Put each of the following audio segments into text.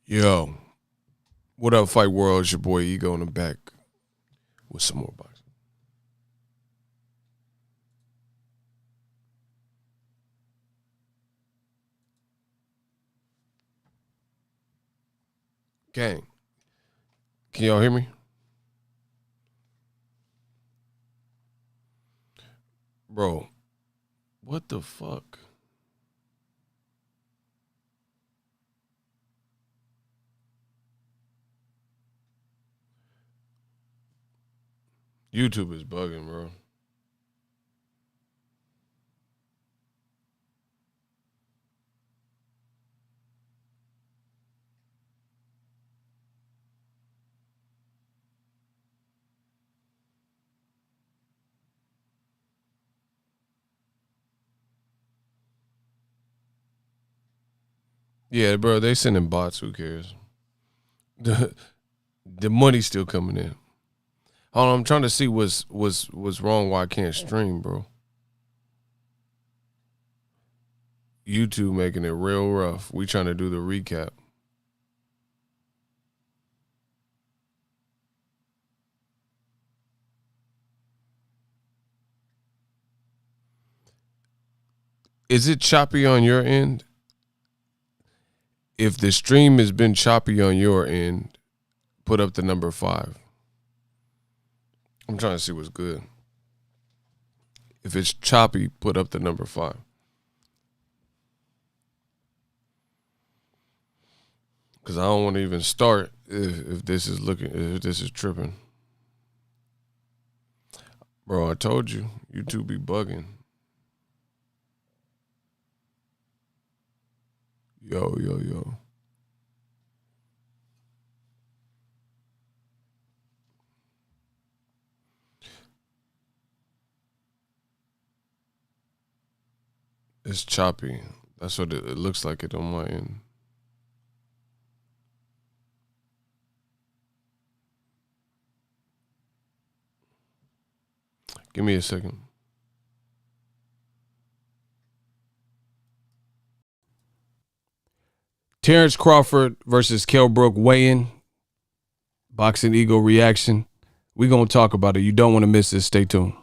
Yo, what up, Fight World? It's your boy Ego in the back with some more boxing. Gang, can y'all hear me? Bro, what the fuck? YouTube is bugging, bro. Yeah, bro, they sending bots. Who cares? The money's still coming in. Hold on, I'm trying to see what's wrong. Why I can't stream, bro? YouTube making it real rough. We trying to do the recap. Is it choppy on your end? If the stream has been choppy on your end, put up the number 5. I'm trying to see what's good. If it's choppy, put up the number 5. Because I don't want to even start if this is tripping. Bro, I told you, YouTube be bugging. Yo. It's choppy. That's what it looks like it on my end. Give me a second. Terence Crawford versus Kell Brook weigh-in. Boxing Ego reaction. We're going to talk about it. You don't want to miss this. Stay tuned.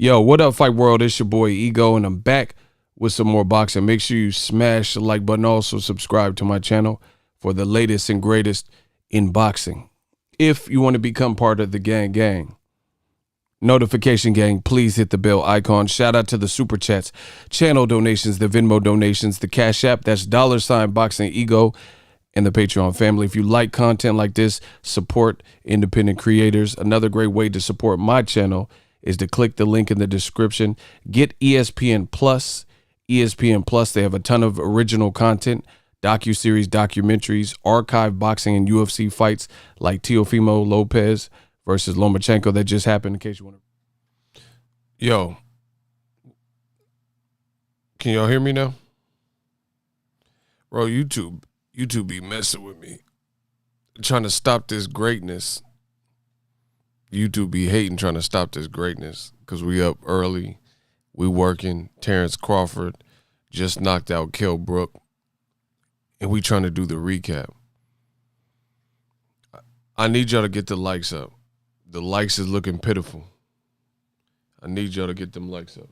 Yo, what up, Fight World? It's your boy Ego, and I'm back with some more boxing. Make sure you smash the like button. Also, subscribe to my channel for the latest and greatest in boxing. If you want to become part of the gang, notification gang, please hit the bell icon. Shout out to the super chats, channel donations, the Venmo donations, the Cash App. That's $ Boxing Ego, and the Patreon family. If you like content like this, support independent creators. Another great way to support my channel is to click the link in the description. Get ESPN Plus. ESPN Plus, they have a ton of original content, docuseries, documentaries, archive boxing and UFC fights like Teofimo Lopez versus Lomachenko that just happened, in case you want to. Yo, can y'all hear me now? Bro, YouTube be messing with me. Trying to stop this greatness. YouTube be hating trying to stop this greatness because we up early. We working. Terence Crawford just knocked out Kell Brook. And we trying to do the recap. I need y'all to get the likes up. The likes is looking pitiful. I need y'all to get them likes up.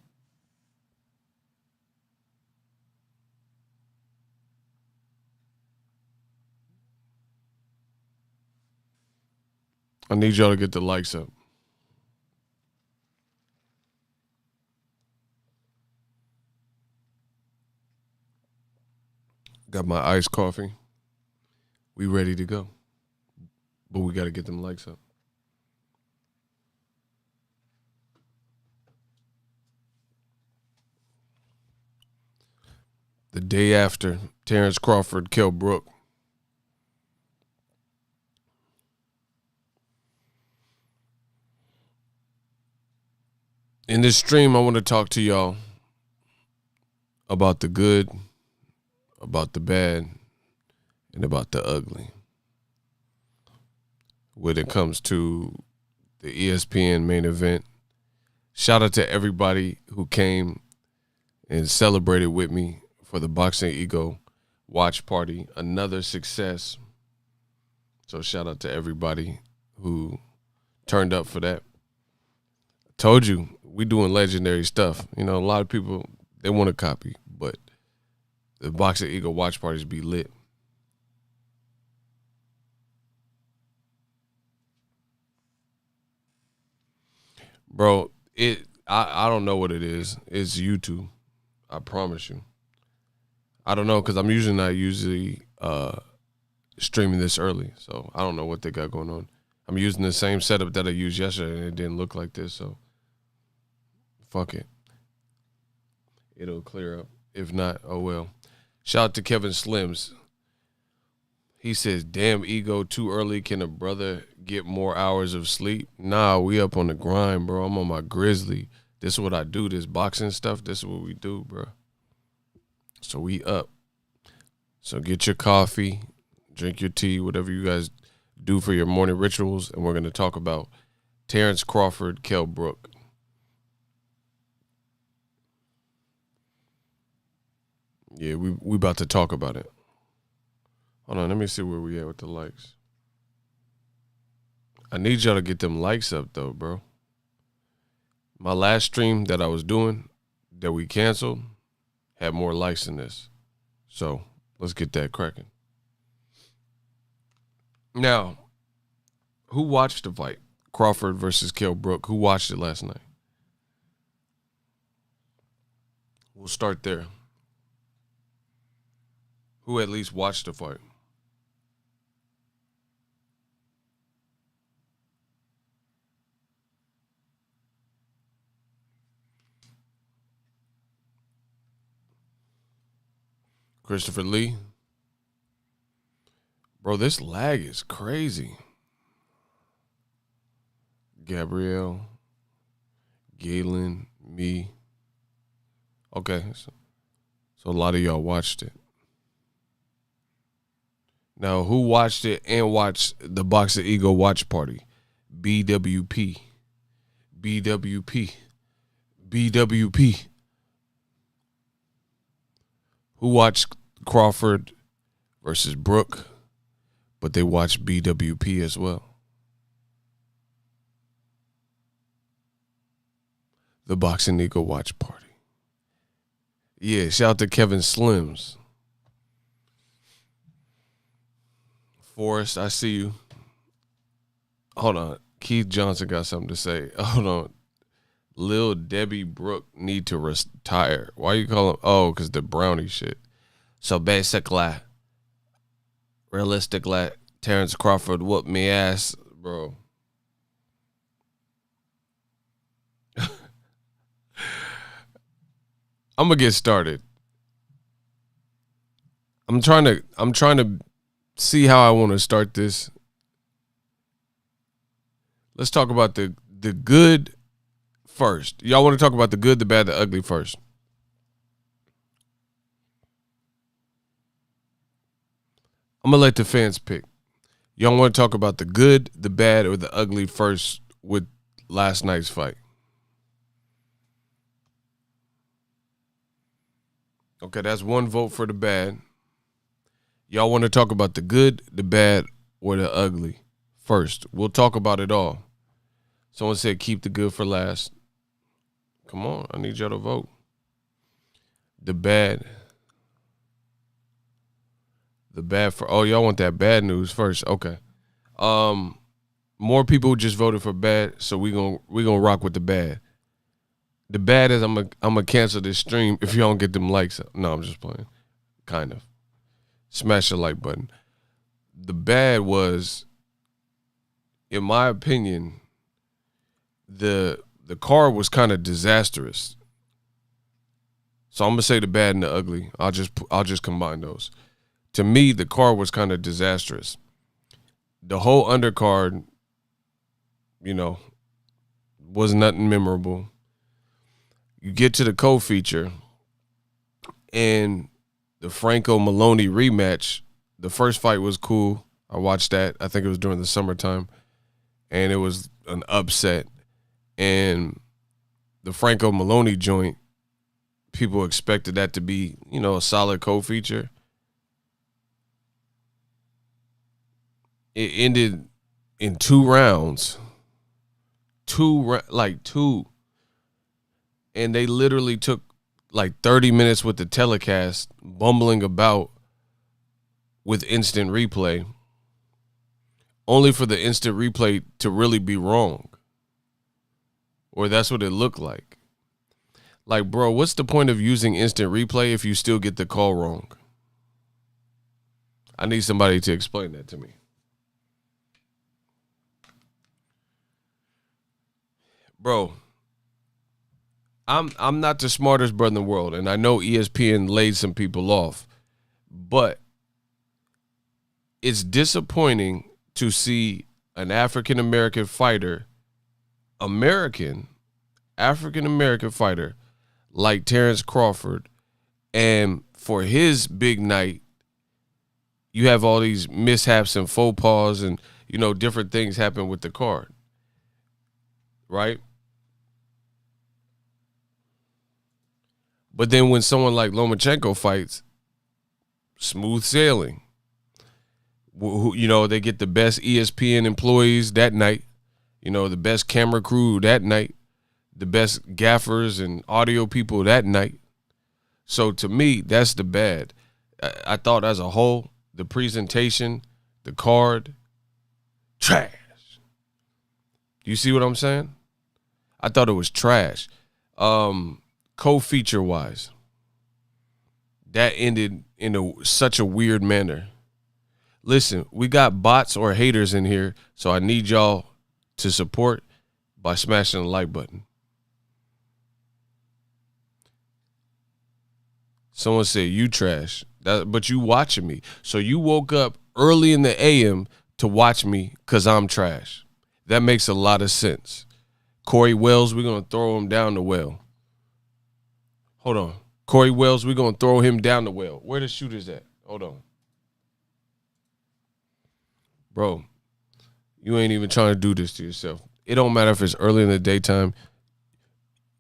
I need y'all to get the likes up. Got my iced coffee. We ready to go. But we got to get them likes up. The day after, Terence, Crawford, Kell, Brook. In this stream, I want to talk to y'all about the good, about the bad, and about the ugly when it comes to the ESPN main event. Shout out to everybody who came and celebrated with me for the Boxing Ego watch party. Another success. So shout out to everybody who turned up for that. Told you, we doing legendary stuff. You know, a lot of people, they want to copy, but the Boxing Ego watch parties be lit. Bro, I don't know what it is. It's YouTube. I promise you. I don't know, because I'm usually streaming this early, so I don't know what they got going on. I'm using the same setup that I used yesterday, and it didn't look like this, so fuck it. It'll clear up. If not, oh well. Shout out to Kevin Slims. He says, damn, Ego, too early. Can a brother get more hours of sleep? Nah, we up on the grind, bro. I'm on my grizzly. This is what I do. This boxing stuff, this is what we do, bro. So we up. So get your coffee, drink your tea, whatever you guys do for your morning rituals, and we're going to talk about Terence, Crawford, Kell, Brook. Yeah, we about to talk about it. Hold on, let me see where we at with the likes. I need y'all to get them likes up, though, bro. My last stream that I was doing that we canceled had more likes than this. So let's get that cracking. Now, who watched the fight? Crawford versus Kell, Brook. Who watched it last night? We'll start there. Who at least watched the fight? Christopher Lee. Bro, this lag is crazy. Gabrielle, Galen, me. Okay, so a lot of y'all watched it. Now, who watched it and watched the Boxing Ego watch party? BWP. BWP. BWP. Who watched Crawford versus Brook, but they watched BWP as well? The Boxing Ego watch party. Yeah, shout out to Kevin Slims. Forrest, I see you. Hold on. Keith Johnson got something to say. Hold on. Lil Debbie Brook need to retire. Why you call him? Oh, because the brownie shit. So basically, realistically, Terence Crawford whooped me ass, bro. I'm gonna get started. I'm trying to see how I want to start this. Let's talk about the good first. Y'all want to talk about the good, the bad, the ugly first? I'm going to let the fans pick. Y'all want to talk about the good, the bad, or the ugly first with last night's fight? Okay, that's one vote for the bad. Y'all want to talk about the good, the bad, or the ugly first? We'll talk about it all. Someone said keep the good for last. Come on, I need y'all to vote. The bad. The bad for, oh, y'all want that bad news first. Okay. More people just voted for bad, so we gonna rock with the bad. The bad is I'm gonna cancel this stream if y'all don't get them likes up. No, I'm just playing. Kind of. Smash the like button. The bad was in my opinion, the card was kind of disastrous. So I'm gonna say the bad and the ugly. I'll just combine those. To me, the card was kind of disastrous. The whole undercard, was nothing memorable. You get to the co-feature, and the Franco Maloney rematch. The first fight was cool. I watched that. I think it was during the summertime, and it was an upset. And the Franco Maloney joint, people expected that to be, a solid co-feature. It ended in 2 rounds. Two. And they literally took like 30 minutes with the telecast, bumbling about with instant replay, only for the instant replay to really be wrong. Or that's what it looked like. Like, bro, what's the point of using instant replay if you still get the call wrong? I need somebody to explain that to me. Bro, I'm not the smartest brother in the world, and I know ESPN laid some people off, but it's disappointing to see an African-American fighter, African-American fighter like Terence Crawford, and for his big night, you have all these mishaps and faux pas and, different things happen with the card, right? But then when someone like Lomachenko fights, smooth sailing. They get the best ESPN employees that night, the best camera crew that night, the best gaffers and audio people that night. So to me, that's the bad. I thought as a whole, the presentation, the card, trash. You see what I'm saying? I thought it was trash. Co-feature wise, that ended in such a weird manner. Listen, we got bots or haters in here, so I need y'all to support by smashing the like button. Someone said you trash, but you watching me. So you woke up early in the AM to watch me because I'm trash. That makes a lot of sense. Corey Wells, we're going to throw him down the well. Hold on. Corey Wells, we're going to throw him down the well. Where the shooters at? Hold on. Bro, you ain't even trying to do this to yourself. It don't matter if it's early in the daytime.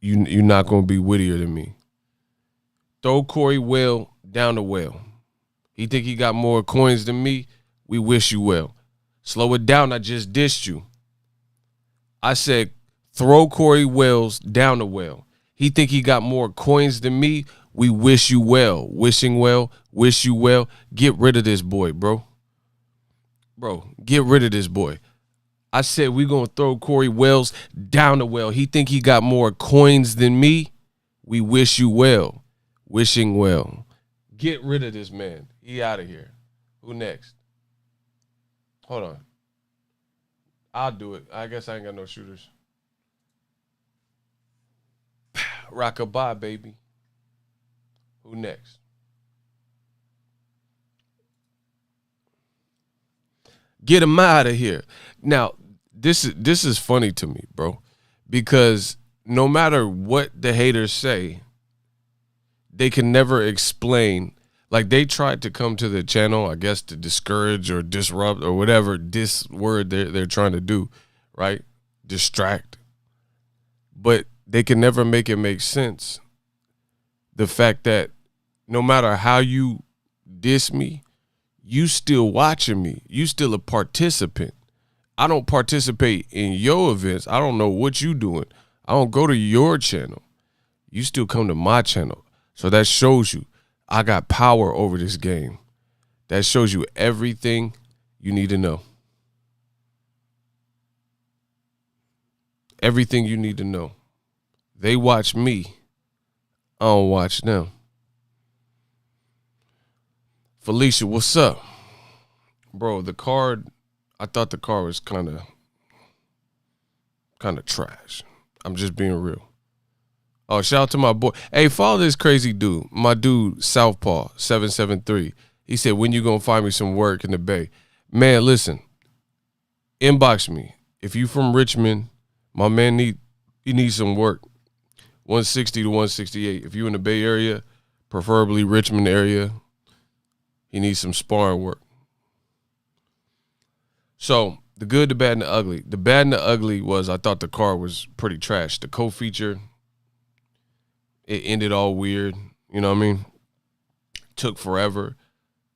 You're not going to be wittier than me. Throw Corey Wells down the well. He think he got more coins than me? We wish you well. Slow it down. I just dissed you. I said throw Corey Wells down the well. He think he got more coins than me? We wish you well. Wishing well. Wish you well. Get rid of this boy, bro. Bro, get rid of this boy. I said we going to throw Corey Wells down the well. He think he got more coins than me? We wish you well. Wishing well. Get rid of this man. He out of here. Who next? Hold on. I'll do it. I guess I ain't got no shooters. Rockabye, baby. Who next? Get him out of here. Now, this is funny to me, bro, because no matter what the haters say, they can never explain. Like, they tried to come to the channel, I guess, to discourage or disrupt or whatever this word they're trying to do, right? Distract. But they can never make it make sense. The fact that no matter how you diss me, you still watching me. You still a participant. I don't participate in your events. I don't know what you doing. I don't go to your channel. You still come to my channel. So that shows you I got power over this game. That shows you everything you need to know. Everything you need to know. They watch me. I don't watch them. Felicia, what's up? Bro, the card, I thought the card was kind of Kind of trash. I'm just being real. Oh, shout out to my boy. Hey, follow this crazy dude. My dude, Southpaw 773. He said, when you gonna find me some work in the Bay? Man, listen. Inbox me. If you from Richmond, my man he needs some work. 160 to 168. If you in the Bay Area, preferably Richmond area, he needs some sparring work. So, the good, the bad, and the ugly. The bad and the ugly was I thought the car was pretty trash. The co-feature, it ended all weird. You know what I mean? Took forever.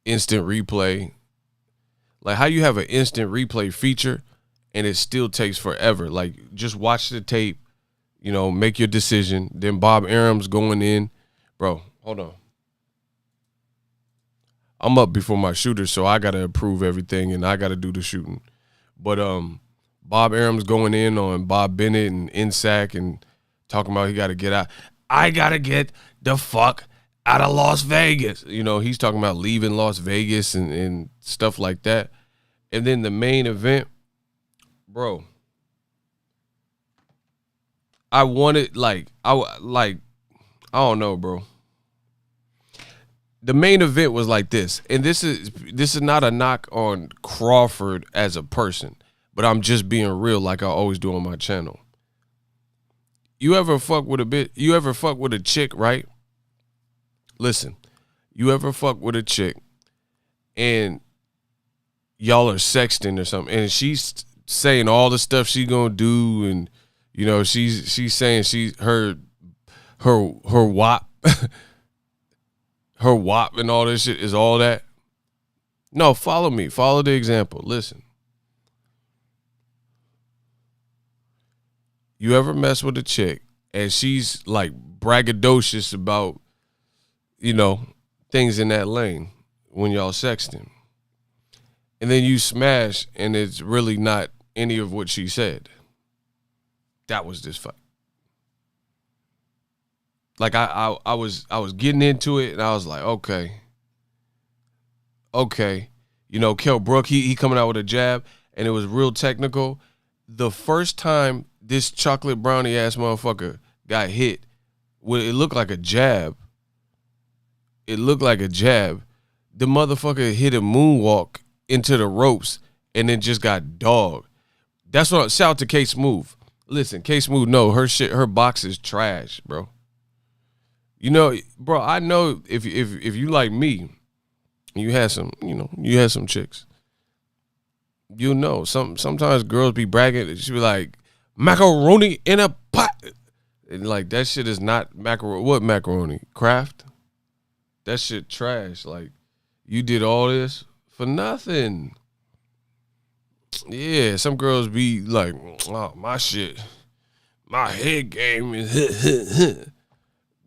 Instant replay. Like, how you have an instant replay feature and it still takes forever. Like, just watch the tape, you know, make your decision. Then Bob Arum's going in. Bro, hold on. I'm up before my shooter, so I got to approve everything, and I got to do the shooting. But Bob Arum's going in on Bob Bennett and Insack and talking about he got to get out. I got to get the fuck out of Las Vegas. You know, he's talking about leaving Las Vegas and stuff like that. And then the main event, bro, I wanted, I don't know, bro. The main event was like this, and this is not a knock on Crawford as a person, but I'm just being real like I always do on my channel. You ever fuck with a chick, right? Listen, you ever fuck with a chick and y'all are sexting or something, and she's saying all the stuff she gonna do, and you know she's saying her WAP her WAP and all this shit is all that. No, follow me. Follow the example. Listen. You ever mess with a chick and she's like braggadocious about, you know, things in that lane when y'all sexting. And then you smash and it's really not any of what she said. That was this fight. Like I was getting into it and I was like, okay. You know, Kell Brook, he coming out with a jab and it was real technical. The first time this chocolate brownie ass motherfucker got hit, it looked like a jab. The motherfucker hit a moonwalk into the ropes and then just got dogged. That's what, shout out to K Smooth. Listen, K Smooth, no, her box is trash, bro. You know, bro, I know if you like me, you had some chicks. You know, sometimes girls be bragging. She be like, macaroni in a pot. And like, that shit is not macaroni. What macaroni? Kraft? That shit trash. Like, you did all this for nothing. Yeah, some girls be like, oh, my head game is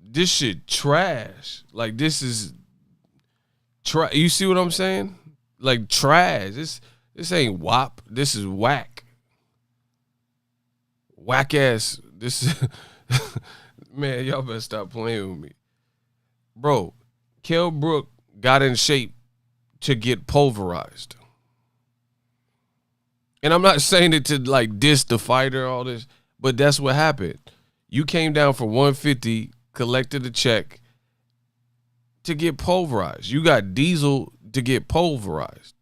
this shit trash. Like, this is you see what I'm saying? Like, trash. This ain't WAP. This is whack. Whack ass. This man, y'all better stop playing with me. Bro, Kell Brook got in shape to get pulverized. And I'm not saying it to like diss the fighter, all this, but that's what happened. You came down for 150, collected a check to get pulverized. You got diesel to get pulverized.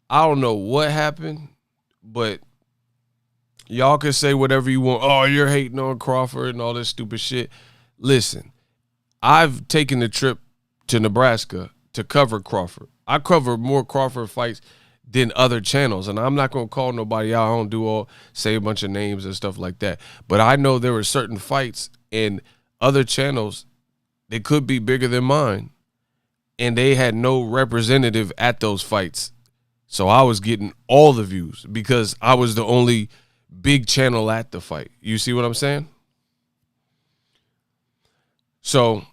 I don't know what happened, but y'all can say whatever you want. Oh, you're hating on Crawford and all this stupid shit. Listen, I've taken the trip to Nebraska to cover Crawford. I cover more Crawford fights than other channels, and I'm not going to call nobody out. I don't say a bunch of names and stuff like that. But I know there were certain fights in other channels that could be bigger than mine, and they had no representative at those fights. So I was getting all the views because I was the only big channel at the fight. You see what I'm saying? So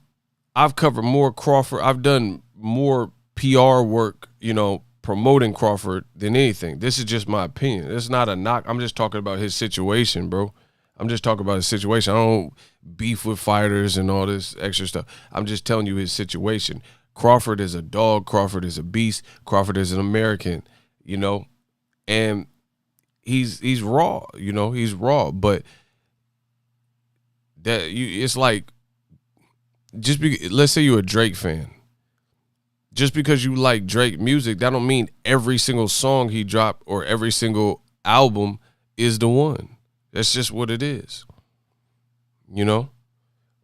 I've covered more Crawford. I've done more PR work, you know, promoting Crawford than anything. This is just my opinion. It's not a knock. I'm just talking about his situation, bro. I'm just talking about his situation. I don't beef with fighters and all this extra stuff. I'm just telling you his situation. Crawford is a dog. Crawford is a beast. Crawford is an American, you know, and he's raw, he's raw. But it's like, let's say you're a Drake fan. Just because you like Drake music, that don't mean every single song he dropped or every single album is the one. That's just what it is.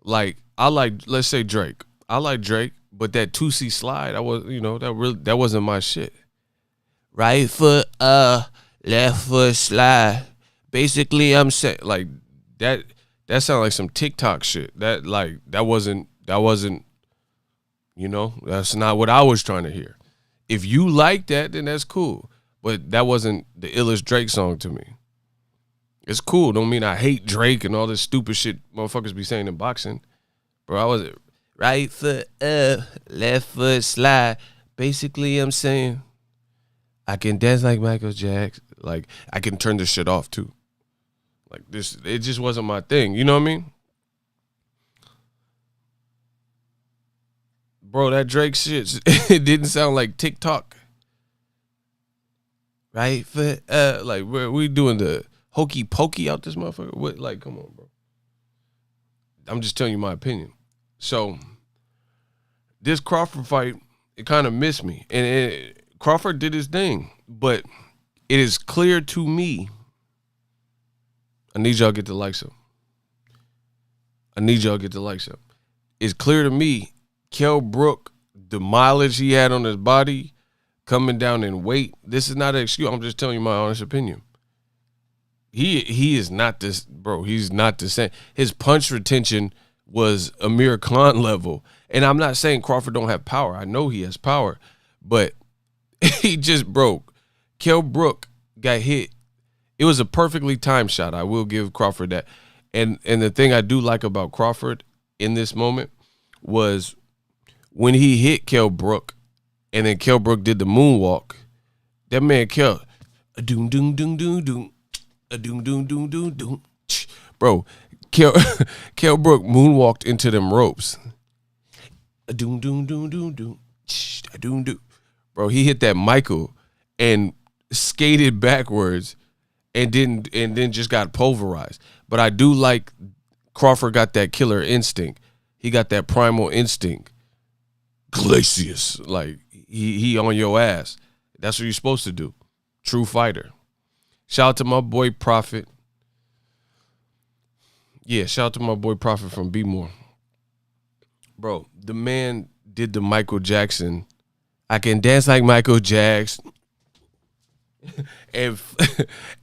Like, let's say Drake. I like Drake, but that 2C slide, that wasn't my shit. Right foot left foot slide. Basically, I'm saying, like, that sounded like some TikTok shit. That wasn't, that's not what I was trying to hear. If you like that, then that's cool. But that wasn't the illest Drake song to me. It's cool. Don't mean I hate Drake and all this stupid shit motherfuckers be saying in boxing. Bro, I was right foot up, left foot slide. Basically, I'm saying I can dance like Michael Jackson. Like, I can turn this shit off too. Like, this, it just wasn't my thing. You know what I mean? Bro, that Drake shit, it didn't sound like TikTok. Right foot up. Like, we doing the hokey pokey out this motherfucker? What? Like, come on, bro. I'm just telling you my opinion. So, this Crawford fight, it kind of missed me. And Crawford did his thing. But it is clear to me. I need y'all to get the likes up. It's clear to me, Kell Brook, the mileage he had on his body, coming down in weight, this is not an excuse. I'm just telling you my honest opinion. He is not this, bro. He's not the same. His punch retention was Amir Khan level. And I'm not saying Crawford don't have power. I know he has power. But he just broke. Kell Brook got hit. It was a perfectly timed shot. I will give Crawford that. And the thing I do like about Crawford in this moment was when he hit Kell Brook and then Kell Brook did the moonwalk, that man Kell, doom doom doom doom doom. Doom doom doom doom doom. Bro, Kell Brook moonwalked into them ropes. Doom doom doom doom doom. Doom doom. Bro, he hit that Michael and skated backwards and then just got pulverized. But I do like Crawford got that killer instinct. He got that primal instinct. Glacius, like he on your ass. That's what you're supposed to do. True fighter. Shout out to my boy Prophet. Yeah, shout out to my boy Prophet from Be More. Bro, the man did the Michael Jackson. I can dance like Michael Jackson.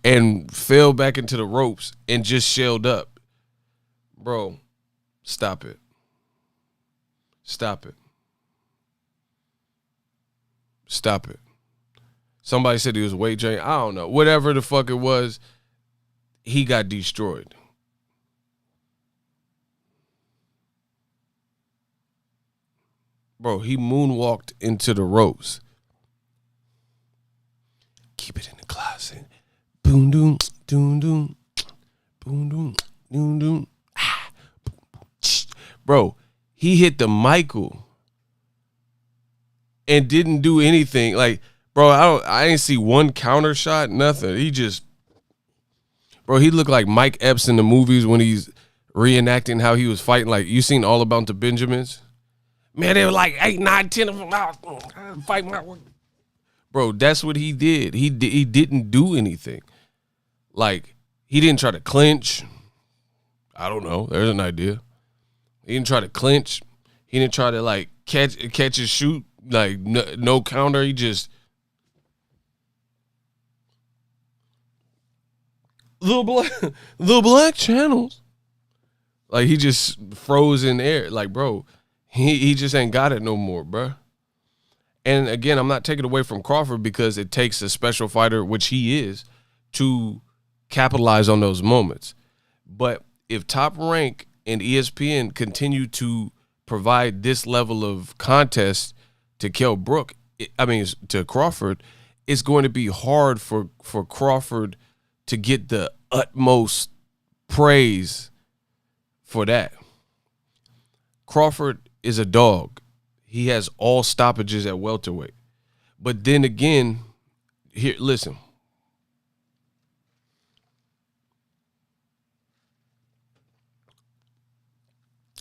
and fell back into the ropes and just shelled up. Bro, stop it. Stop it. Stop it. Somebody said he was weight training. I don't know. Whatever the fuck it was, he got destroyed. Bro, he moonwalked into the ropes. Keep it in the closet. Boom, doom, doom, doom. Boom, doom, doom, doom. Ah. Bro, he hit the Michael and didn't do anything. Like, bro, I ain't see one counter shot, nothing. He just, bro, he looked like Mike Epps in the movies when he's reenacting how he was fighting. Like, you seen All About the Benjamins? Man, they were like 8, 9, 10 of them fighting my work. Bro, that's what he did. He didn't do anything. Like, he didn't try to clinch. I don't know. There's an idea. He didn't try to clinch. He didn't try to, like, catch and shoot. Like, no counter. He just... The black channels. Like, he just froze in air. Like, bro, he just ain't got it no more, bro. And again, I'm not taking away from Crawford because it takes a special fighter, which he is, to capitalize on those moments. But if Top Rank and ESPN continue to provide this level of contest to Kell Brook, to Crawford, it's going to be hard for Crawford to get the utmost praise for that. Crawford is a dog. He has all stoppages at welterweight. But then again, here, listen.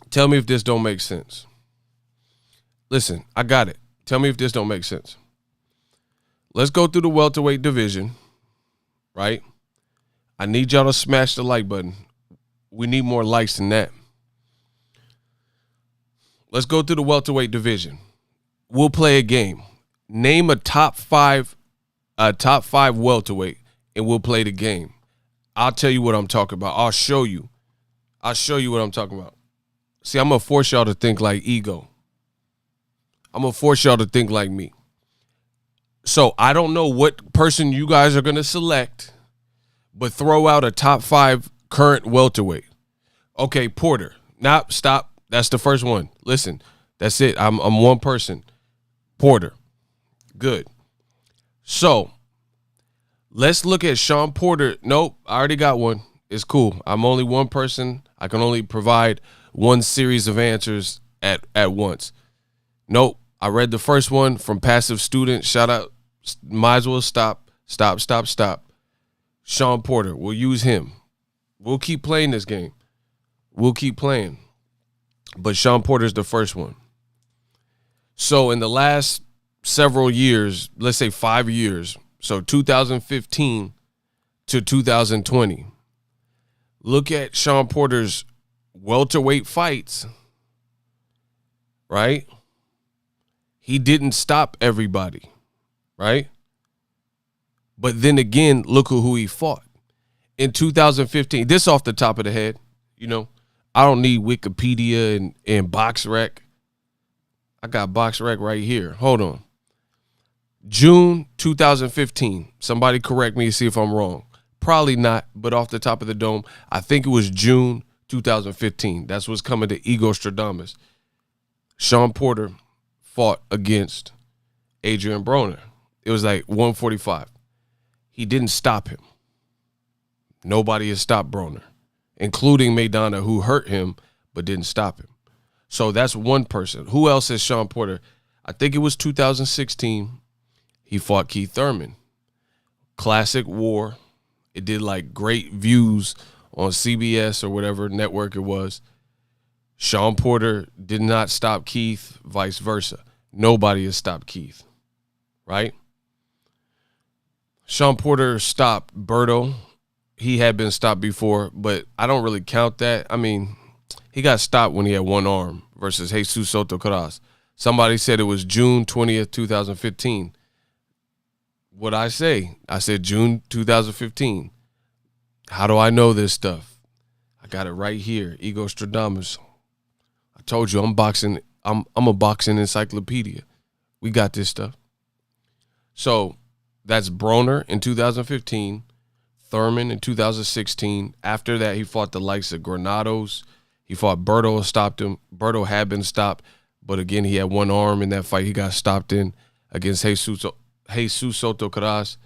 Tell me if this don't make sense. Listen, I got it. Tell me if this don't make sense. Let's go through the welterweight division, right? I need y'all to smash the like button. We need more likes than that. Let's go through the welterweight division. We'll play a game. Name a top five welterweight, and we'll play the game. I'll tell you what I'm talking about. I'll show you what I'm talking about. See, I'm going to force y'all to think like Ego. I'm going to force y'all to think like me. So I don't know what person you guys are going to select, but throw out a top 5 current welterweight. Okay, Porter. Nah, stop. That's the first one. Listen, that's it. I'm one person. Porter. Good. So let's look at Sean Porter. Nope, I already got one. It's cool. I'm only one person. I can only provide one series of answers at once. Nope, I read the first one from Passive Student. Shout out. Might as well stop. Sean Porter. We'll use him. We'll keep playing this game. We'll keep playing. But Sean Porter's the first one. So in the last several years, let's say 5 years, so 2015 to 2020, look at Sean Porter's welterweight fights, right? He didn't stop everybody, right? But then again, look at who he fought. In 2015, this off the top of the head, I don't need Wikipedia and BoxRec. I got BoxRec right here. Hold on. June 2015. Somebody correct me and see if I'm wrong. Probably not, but off the top of the dome, I think it was June 2015. That's what's coming to Ego Stradamus. Sean Porter fought against Adrian Broner. It was like 145. He didn't stop him. Nobody has stopped Broner, including Maidana, who hurt him but didn't stop him. So that's one person. Who else is Sean Porter? I think it was 2016. He fought Keith Thurman. Classic war. It did like great views on CBS or whatever network it was. Sean Porter did not stop Keith, vice versa. Nobody has stopped Keith, right? Sean Porter stopped Berto. He had been stopped before, but I don't really count that. I mean, he got stopped when he had one arm versus Jesus Soto Caras. Somebody said it was June 20th, 2015. What'd I say? I said June 2015. How do I know this stuff? I got it right here. Ego Stradamus. I told you I'm boxing. I'm a boxing encyclopedia. We got this stuff. So that's Broner in 2015. Thurman in 2016. After that, he fought the likes of Granados. He fought Berto, stopped him. Berto had been stopped, but again, he had one arm in that fight. He got stopped in against Jesus Soto Caras.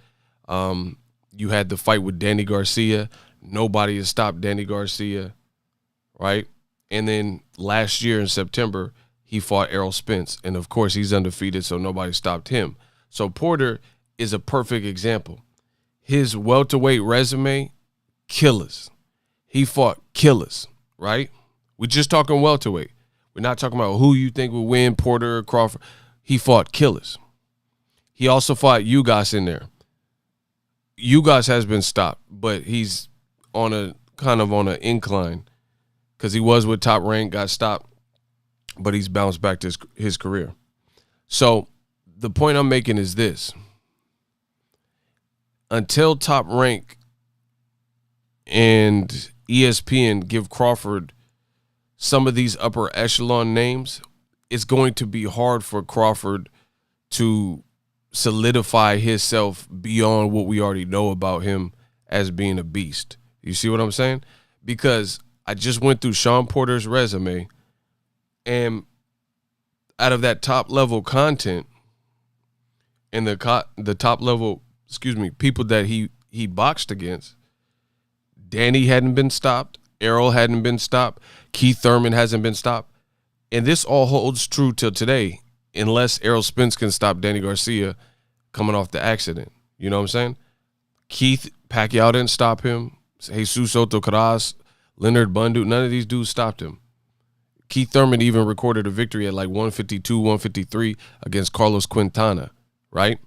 You had the fight with Danny Garcia. Nobody has stopped Danny Garcia, right? And then last year in September, he fought Errol Spence. And, of course, he's undefeated, so nobody stopped him. So Porter is a perfect example. His welterweight resume, killers. He fought killers, right? We're just talking welterweight. We're not talking about who you think will win, Porter or Crawford. He fought killers. He also fought Ugas in there. Ugas has been stopped, but he's on a kind of on an incline because he was with Top Rank, got stopped, but he's bounced back to his career. So the point I'm making is this. Until Top Rank and ESPN give Crawford some of these upper echelon names, it's going to be hard for Crawford to solidify himself beyond what we already know about him as being a beast. You see what I'm saying? Because I just went through Sean Porter's resume, and out of that top level content and the top level, people that he boxed against, Danny hadn't been stopped, Errol hadn't been stopped, Keith Thurman hasn't been stopped, and this all holds true till today, unless Errol Spence can stop Danny Garcia coming off the accident. You know what I'm saying? Keith Pacquiao didn't stop him. Jesus Soto Caras, Leonard Bundu, none of these dudes stopped him. Keith Thurman even recorded a victory at like 152, 153 against Carlos Quintana, right?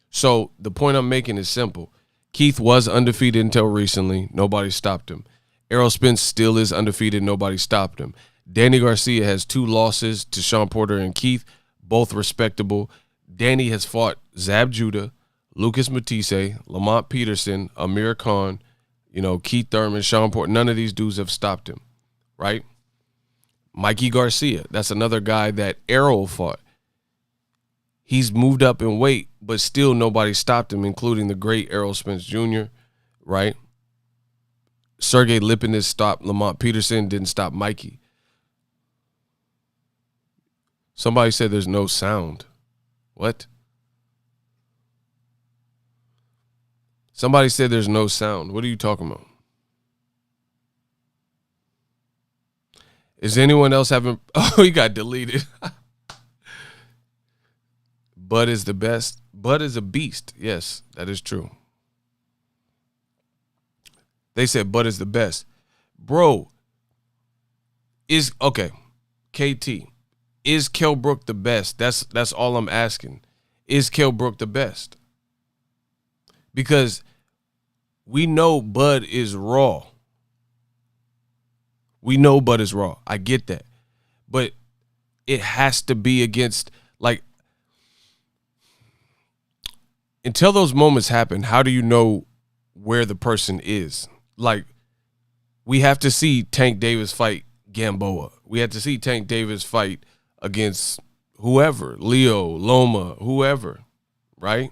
So the point I'm making is simple. Keith was undefeated until recently. Nobody stopped him. Errol Spence still is undefeated. Nobody stopped him. Danny Garcia has 2 losses to Sean Porter and Keith, both respectable. Danny has fought Zab Judah, Lucas Matisse, Lamont Peterson, Amir Khan, Keith Thurman, Sean Porter. None of these dudes have stopped him, right? Mikey Garcia, that's another guy that Errol fought. He's moved up in weight, but still nobody stopped him, including the great Errol Spence Jr., right? Sergey Lipinets stopped Lamont Peterson, didn't stop Mikey. Somebody said there's no sound. What? Somebody said there's no sound. What are you talking about? Is anyone else having... Oh, he got deleted. Bud is the best. Bud is a beast. Yes, that is true. They said Bud is the best. Bro, okay, KT, is Kell Brook the best? That's all I'm asking. Is Kell Brook the best? Because we know Bud is raw. We know Bud is raw. I get that. But it has to be against, like, until those moments happen, how do you know where the person is? Like, we have to see Tank Davis fight Gamboa. We have to see Tank Davis fight against whoever, Leo, Loma, whoever, right?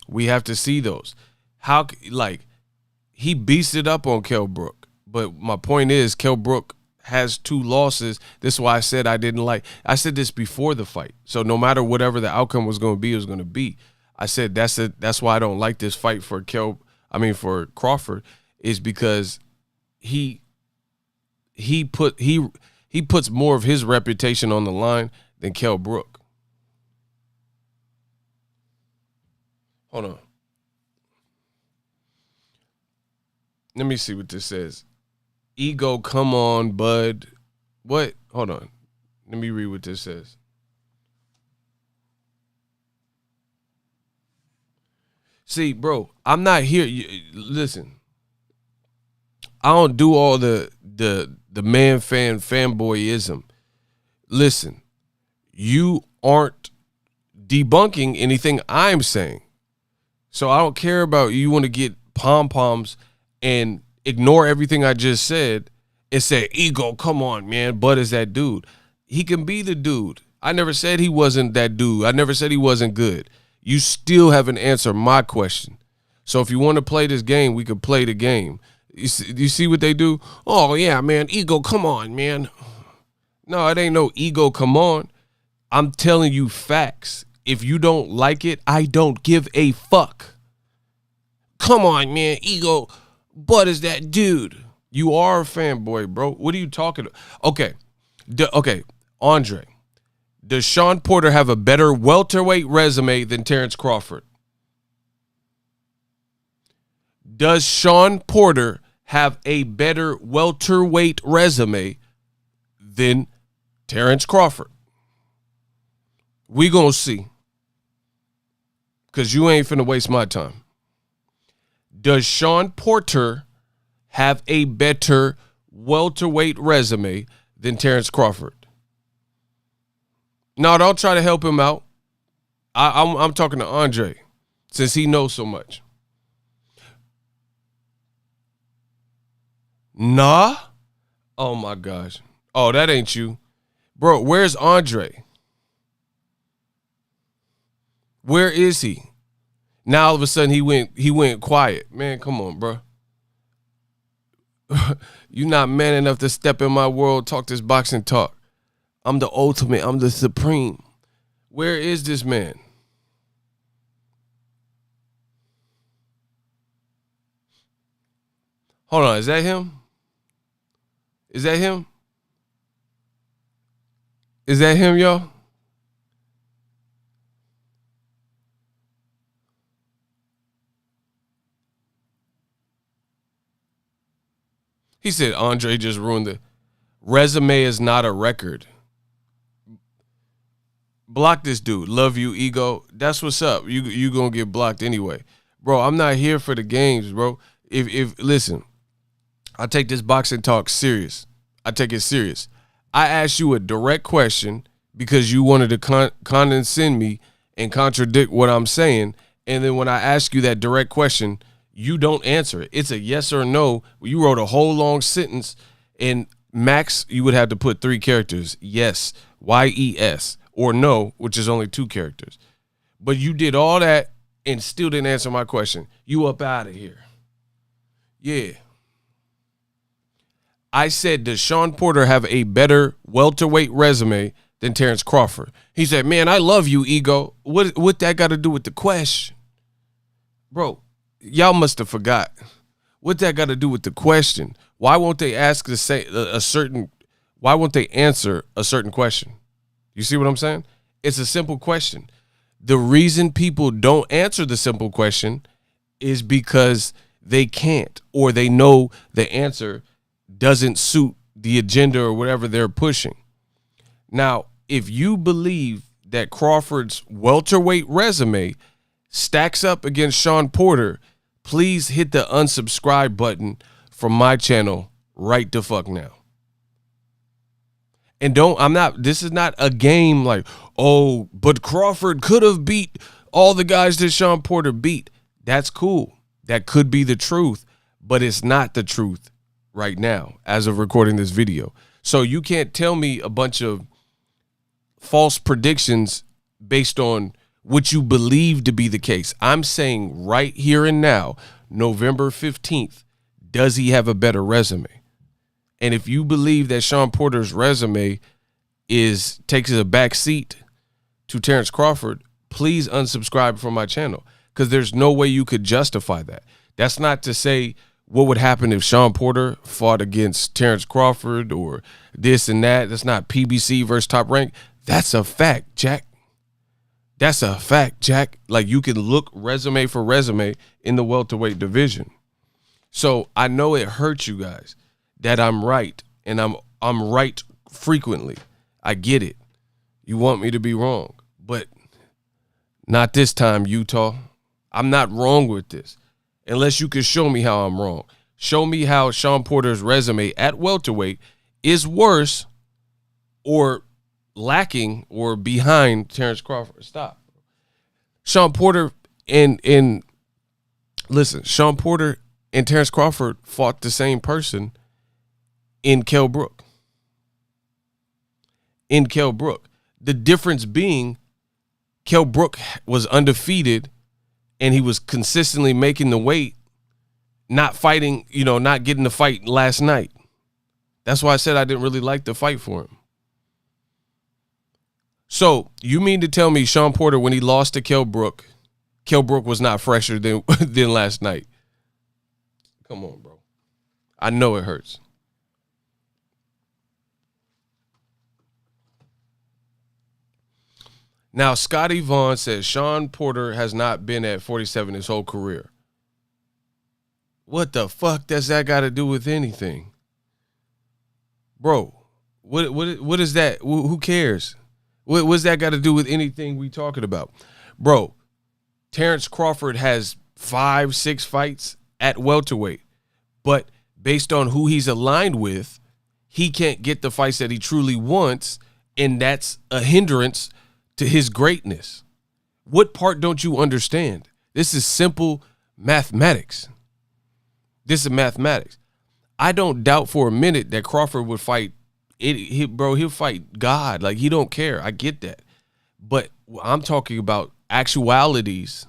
We have to see those. How, like, he beasted up on Kell Brook. But my point is, Kell Brook has 2 losses. This is why I said I said this before the fight. So no matter whatever the outcome was going to be, it was going to be. I said that's why I don't like this fight for Crawford, is because he puts more of his reputation on the line than Kell Brook. Hold on. Let me see what this says. Ego, come on, bud. What? Hold on. Let me read what this says. See, bro, I'm not here. Listen, I don't do all the fanboyism. Listen, you aren't debunking anything I'm saying. So I don't care about you want to get pom-poms and ignore everything I just said and say, Ego, come on, man. Bud is that dude. He can be the dude. I never said he wasn't that dude. I never said he wasn't good. You still haven't answered my question. So if you want to play this game, we could play the game. You see what they do? Oh, yeah, man. Ego, come on, man. No, it ain't no ego, come on. I'm telling you facts. If you don't like it, I don't give a fuck. Come on, man. Ego, Bud is that dude. You are a fanboy, bro. What are you talking about? Okay. Okay, Andre. Does Sean Porter have a better welterweight resume than Terence Crawford? Does Sean Porter have a better welterweight resume than Terence Crawford? We gonna see. Because you ain't finna waste my time. Does Sean Porter have a better welterweight resume than Terence Crawford? No, don't try to help him out. I'm talking to Andre, since he knows so much. Nah? Oh, my gosh. Oh, that ain't you. Bro, where's Andre? Where is he? Now all of a sudden he went quiet. Man, come on, bro. You're not man enough to step in my world, talk this boxing talk. I'm the ultimate. I'm the supreme. Where is this man? Hold on. Is that him? Is that him? Is that him, y'all? He said Andre just ruined it. Resume is not a record. Block this dude. Love you, ego. That's what's up. You gonna get blocked anyway. Bro, I'm not here for the games, bro. If listen, I take this boxing talk serious. I take it serious. I asked you a direct question because you wanted to condescend me and contradict what I'm saying. And then when I ask you that direct question, you don't answer it. It's a yes or no. You wrote a whole long sentence, and max, you would have to put 3 characters. Yes, Y-E-S, or no, which is only 2 characters. But you did all that and still didn't answer my question. You up out of here. Yeah. I said, does Shawn Porter have a better welterweight resume than Terence Crawford? He said, man, I love you, ego. What that got to do with the question? Bro, y'all must have forgot. What that got to do with the question? Why won't they ask why won't they answer a certain question? You see what I'm saying? It's a simple question. The reason people don't answer the simple question is because they can't, or they know the answer doesn't suit the agenda or whatever they're pushing. Now, if you believe that Crawford's welterweight resume stacks up against Shawn Porter, please hit the unsubscribe button from my channel right the fuck now. And this is not a game like, oh, but Crawford could have beat all the guys that Shawn Porter beat. That's cool. That could be the truth, but it's not the truth right now as of recording this video. So you can't tell me a bunch of false predictions based on what you believe to be the case. I'm saying right here and now, November 15th, does he have a better resume? And if you believe that Shawn Porter's resume takes a back seat to Terence Crawford, please unsubscribe from my channel, because there's no way you could justify that. That's not to say what would happen if Shawn Porter fought against Terence Crawford or this and that. That's not PBC versus Top Rank. That's a fact, Jack. That's a fact, Jack. Like, you can look resume for resume in the welterweight division. So I know it hurts you guys that I'm right, and I'm right frequently. I get it. You want me to be wrong, but not this time, Utah. I'm not wrong with this unless you can show me how I'm wrong. Show me how Shawn Porter's resume at welterweight is worse or lacking or behind Terence Crawford. Stop. Shawn Porter Shawn Porter and Terence Crawford fought the same person in Kell Brook. The difference being Kell Brook was undefeated and he was consistently making the weight, not fighting, not getting the fight last night. That's why I said I didn't really like the fight for him. So you mean to tell me Shawn Porter, when he lost to Kell Brook was not fresher than last night? Come on, bro. I know it hurts. Now, Scotty Vaughn says Shawn Porter has not been at 47 his whole career. What the fuck does that got to do with anything? Bro, what is that? Who cares? What's that got to do with anything we talking about? Bro, Terence Crawford has 5-6 fights at welterweight, but based on who he's aligned with, he can't get the fights that he truly wants, and that's a hindrance to his greatness. What part don't you understand? This is simple mathematics. I don't doubt for a minute that Crawford would fight he'll fight God. Like, he don't care. I get that. But I'm talking about actualities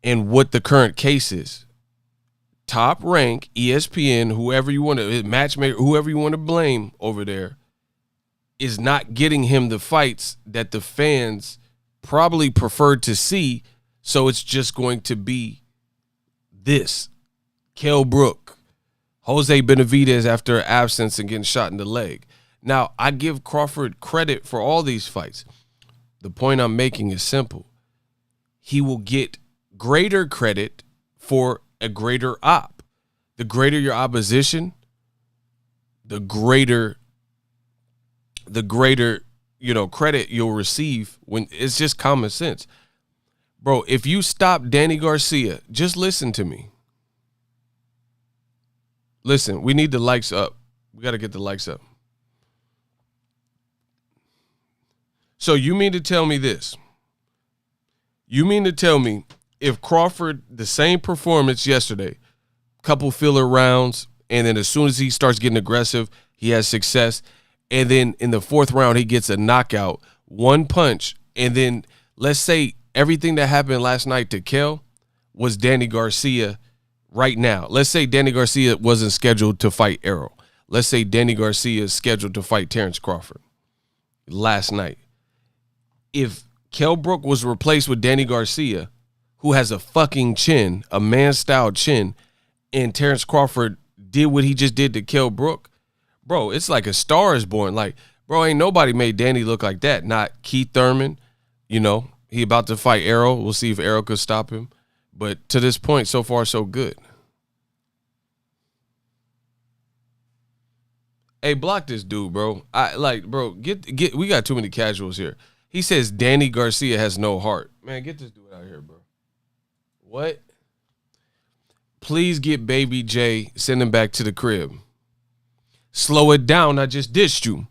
and what the current case is. Top Rank, ESPN, whoever you want to, matchmaker, whoever you want to blame over there, is not getting him the fights that the fans probably preferred to see. So it's just going to be this. Kell Brook, Jose Benavidez after absence and getting shot in the leg. Now, I give Crawford credit for all these fights. The point I'm making is simple. He will get greater credit for a greater op. The greater your opposition, the greater credit you'll receive. When it's just common sense. Bro, if you stop Danny Garcia, just listen to me. Listen, we need the likes up. We got to get the likes up. So you mean to tell me this? You mean to tell me if Crawford, the same performance yesterday, couple filler rounds, and then as soon as he starts getting aggressive, he has success, and then in the fourth round he gets a knockout, one punch, and then let's say everything that happened last night to Kell was Danny Garcia right now. Let's say Danny Garcia wasn't scheduled to fight Errol. Let's say Danny Garcia is scheduled to fight Terence Crawford last night. If Kell Brook was replaced with Danny Garcia, who has a fucking chin, a man-style chin, and Terence Crawford did what he just did to Kell Brook, bro, it's like a star is born. Like, bro, ain't nobody made Danny look like that. Not Keith Thurman. You know, he about to fight Errol. We'll see if Errol could stop him. But to this point, so far, so good. Hey, block this dude, bro. Get. We got too many casuals here. He says Danny Garcia has no heart. Man, get this dude out here, bro. What? Please get Baby J, send him back to the crib. Slow it down. I just dissed you.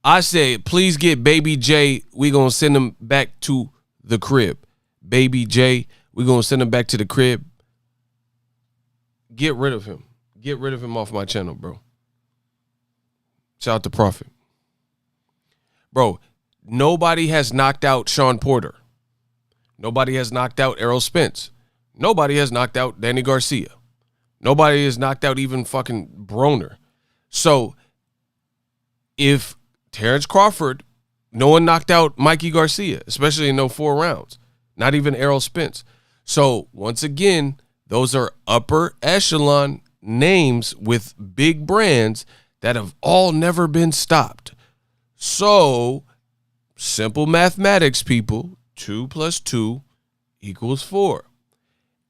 I said, please get Baby J. We going to send him back to the crib. Baby J, we going to send him back to the crib. Get rid of him. Get rid of him off my channel, bro. Shout out to Prophet. Bro, nobody has knocked out Sean Porter. Nobody has knocked out Errol Spence. Nobody has knocked out Danny Garcia. Nobody has knocked out even fucking Broner. So if Terence Crawford, no one knocked out Mikey Garcia, especially in no 4 rounds, not even Errol Spence. So once again, those are upper echelon names with big brands that have all never been stopped. So simple mathematics, people, 2 + 2 = 4.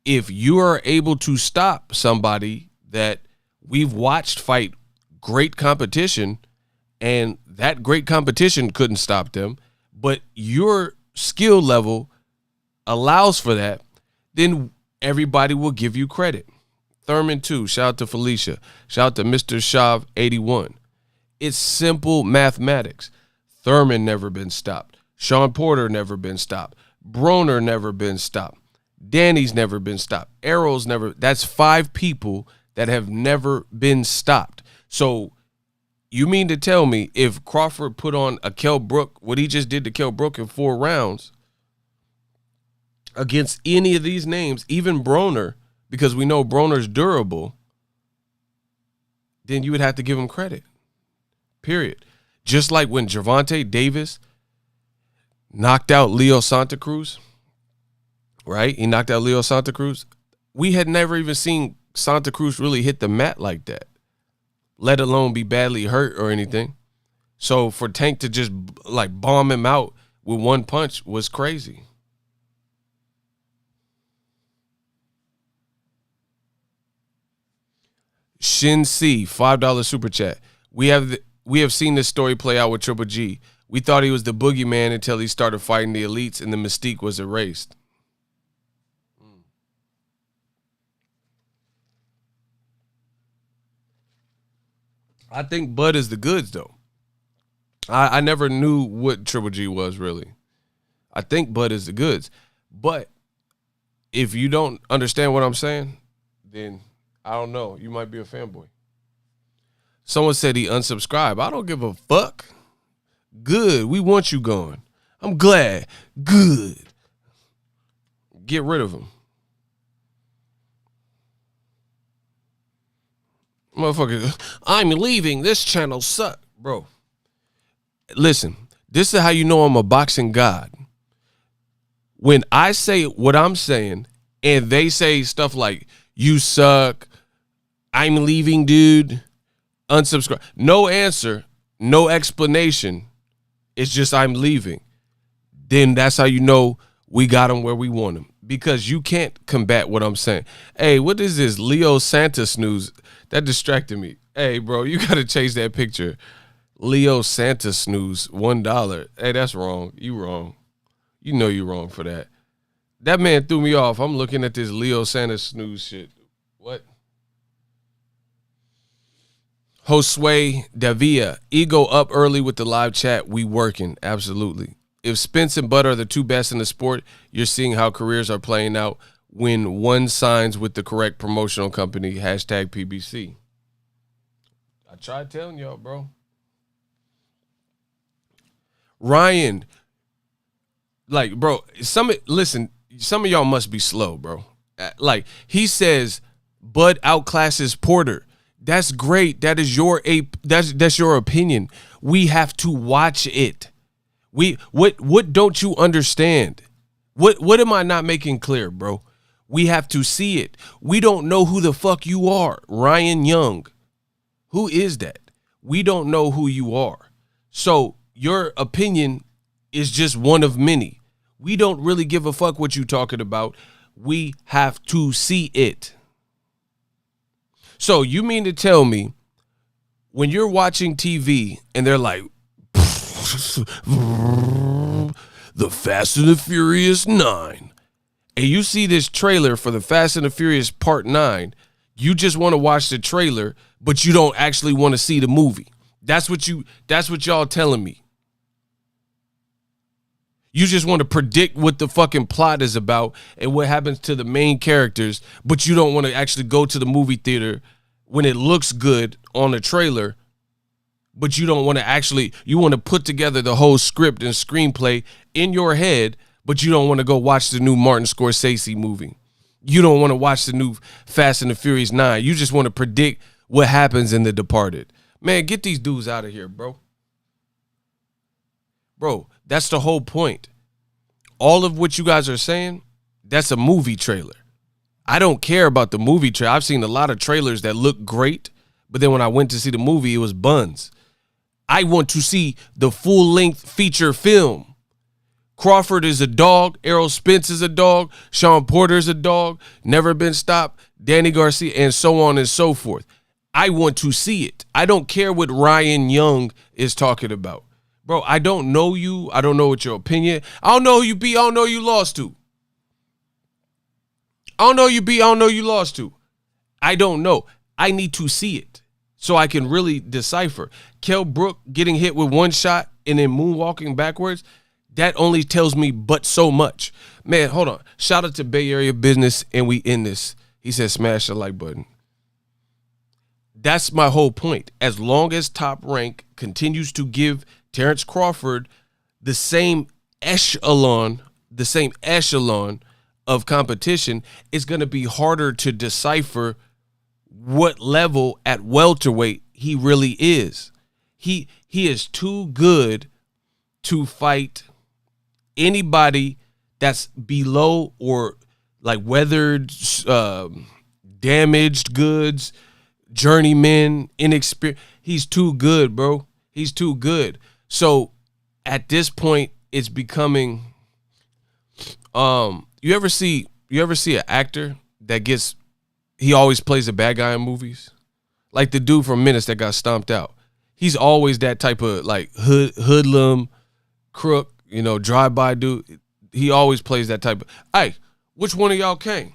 If you are able to stop somebody that we've watched fight great competition, and that great competition couldn't stop them, but your skill level allows for that, then everybody will give you credit. Thurman 2, shout out to Felicia. Shout out to Mr. Shav 81. It's simple mathematics. Thurman never been stopped. Sean Porter never been stopped. Broner never been stopped. Danny's never been stopped. Errol's never. That's 5 people that have never been stopped. So you mean to tell me if Crawford put on a Kell Brook, what he just did to Kell Brook in 4 rounds against any of these names, even Broner, because we know Broner's durable, then you would have to give him credit. Period. Just like when Gervonta Davis knocked out Leo Santa Cruz, right? He knocked out Leo Santa Cruz. We had never even seen Santa Cruz really hit the mat like that, let alone be badly hurt or anything. So for Tank to just like bomb him out with 1 punch was crazy. Shin C, $5 super chat. We have seen this story play out with Triple G. We thought he was the boogeyman until he started fighting the elites and the mystique was erased. I think Bud is the goods, though. I never knew what Triple G was, really. I think Bud is the goods. But if you don't understand what I'm saying, then I don't know. You might be a fanboy. Someone said he unsubscribed. I don't give a fuck. Good. We want you gone. I'm glad. Good. Get rid of him. Motherfucker, I'm leaving. This channel suck. Bro, listen, this is how you know I'm a boxing god. When I say what I'm saying and they say stuff like, you suck, I'm leaving, dude, unsubscribe. No answer, no explanation. It's just I'm leaving. Then that's how you know we got him where we want him. because you can't combat what I'm saying. Hey, what is this Leo Santa snooze? That distracted me. Hey, bro, you got to change that picture. Leo Santa snooze, $1. Hey, that's wrong. You wrong. You know you wrong for that. That man threw me off. I'm looking at this Leo Santa snooze shit. What? Josue Davia, ego up early with the live chat. We working. Absolutely. If Spence and Bud are the two best in the sport, you're seeing how careers are playing out when one signs with the correct promotional company, hashtag PBC. I tried telling y'all, bro. Ryan, like, bro, some of y'all must be slow, bro. Like, he says Bud outclasses Porter. That's great. That is that's your opinion. We have to watch it. What don't you understand? What am I not making clear, bro? We have to see it. We don't know who the fuck you are. Ryan Young. Who is that? We don't know who you are. So your opinion is just one of many. We don't really give a fuck what you talking about. We have to see it. So you mean to tell me when you're watching TV and they're like, The Fast and the Furious 9, and you see this trailer for the Fast and the Furious Part 9, you just want to watch the trailer, but you don't actually want to see the movie. That's what y'all telling me. You just want to predict what the fucking plot is about and what happens to the main characters, but you don't want to actually go to the movie theater when it looks good on the trailer, but you don't want to you want to put together the whole script and screenplay in your head, but you don't want to go watch the new Martin Scorsese movie. You don't want to watch the new Fast and the Furious 9. You just want to predict what happens in The Departed. Man, get these dudes out of here, bro. Bro, that's the whole point. All of what you guys are saying, that's a movie trailer. I don't care about the movie trailer. I've seen a lot of trailers that look great, but then when I went to see the movie, it was buns. I want to see the full-length feature film. Crawford is a dog. Errol Spence is a dog. Sean Porter is a dog. Never Been Stopped. Danny Garcia, and so on and so forth. I want to see it. I don't care what Ryan Young is talking about. Bro, I don't know you. I don't know what your opinion. I don't know who you beat. I don't know who you lost to. I don't know you beat. I don't know you lost to. I don't know. I need to see it so I can really decipher. Kell Brook getting hit with one shot and then moonwalking backwards, that only tells me but so much. Man, hold on. Shout out to Bay Area Business, and we in this. He said smash the like button. That's my whole point. As long as Top Rank continues to give Terence Crawford the same echelon of competition, it's going to be harder to decipher what level at welterweight he really is. He is too good to fight anybody that's below or like weathered, damaged goods, journeyman, inexperienced. He's too good, bro. He's too good. So at this point, it's becoming. You ever see an actor that he always plays a bad guy in movies, like the dude from Menace that got stomped out. He's always that type of like hoodlum, crook, drive-by dude. He always plays that type of. Hey, which one of y'all came?